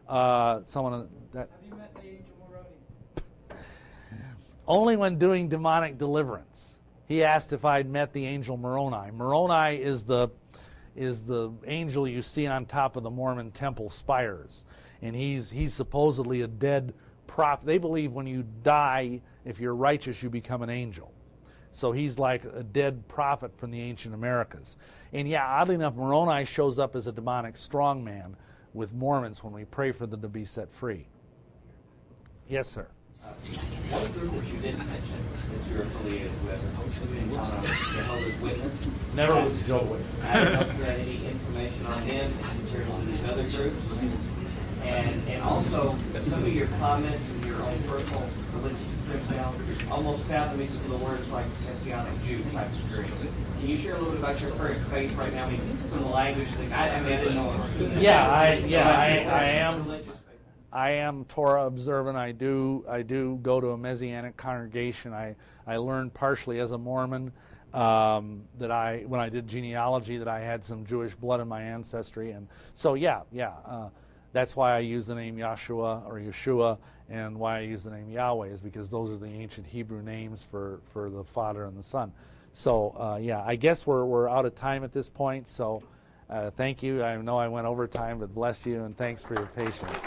Someone that... Have you met the angel Moroni? Only when doing demonic deliverance. He asked if I'd met the angel Moroni. Moroni is the angel you see on top of the Mormon temple spires. And he's supposedly a dead prophet. They believe when you die, if you're righteous, you become an angel. So he's like a dead prophet from the ancient Americas. And yeah, oddly enough, Moroni shows up as a demonic strongman with Mormons when we pray for them to be set free. Yes, sir. What group that you didn't mention that you're affiliated with? You encountered Jehovah's Witness? Never was Jehovah's Witness. I don't know if you had any information on them compared to these other groups. And also, some of your comments and your own personal religious experience now almost sound to me some of the words like Messianic Jew type experience. Can you share a little bit about your current faith right now? I mean, some of the language. I didn't know. I am Torah observant. I do go to a Messianic congregation. I learned partially as a Mormon that when I did genealogy that I had some Jewish blood in my ancestry, and so that's why I use the name Yahshua or Yeshua, and why I use the name Yahweh is because those are the ancient Hebrew names for the Father and the Son. So I guess we're out of time at this point. So thank you. I know I went over time, but bless you and thanks for your patience.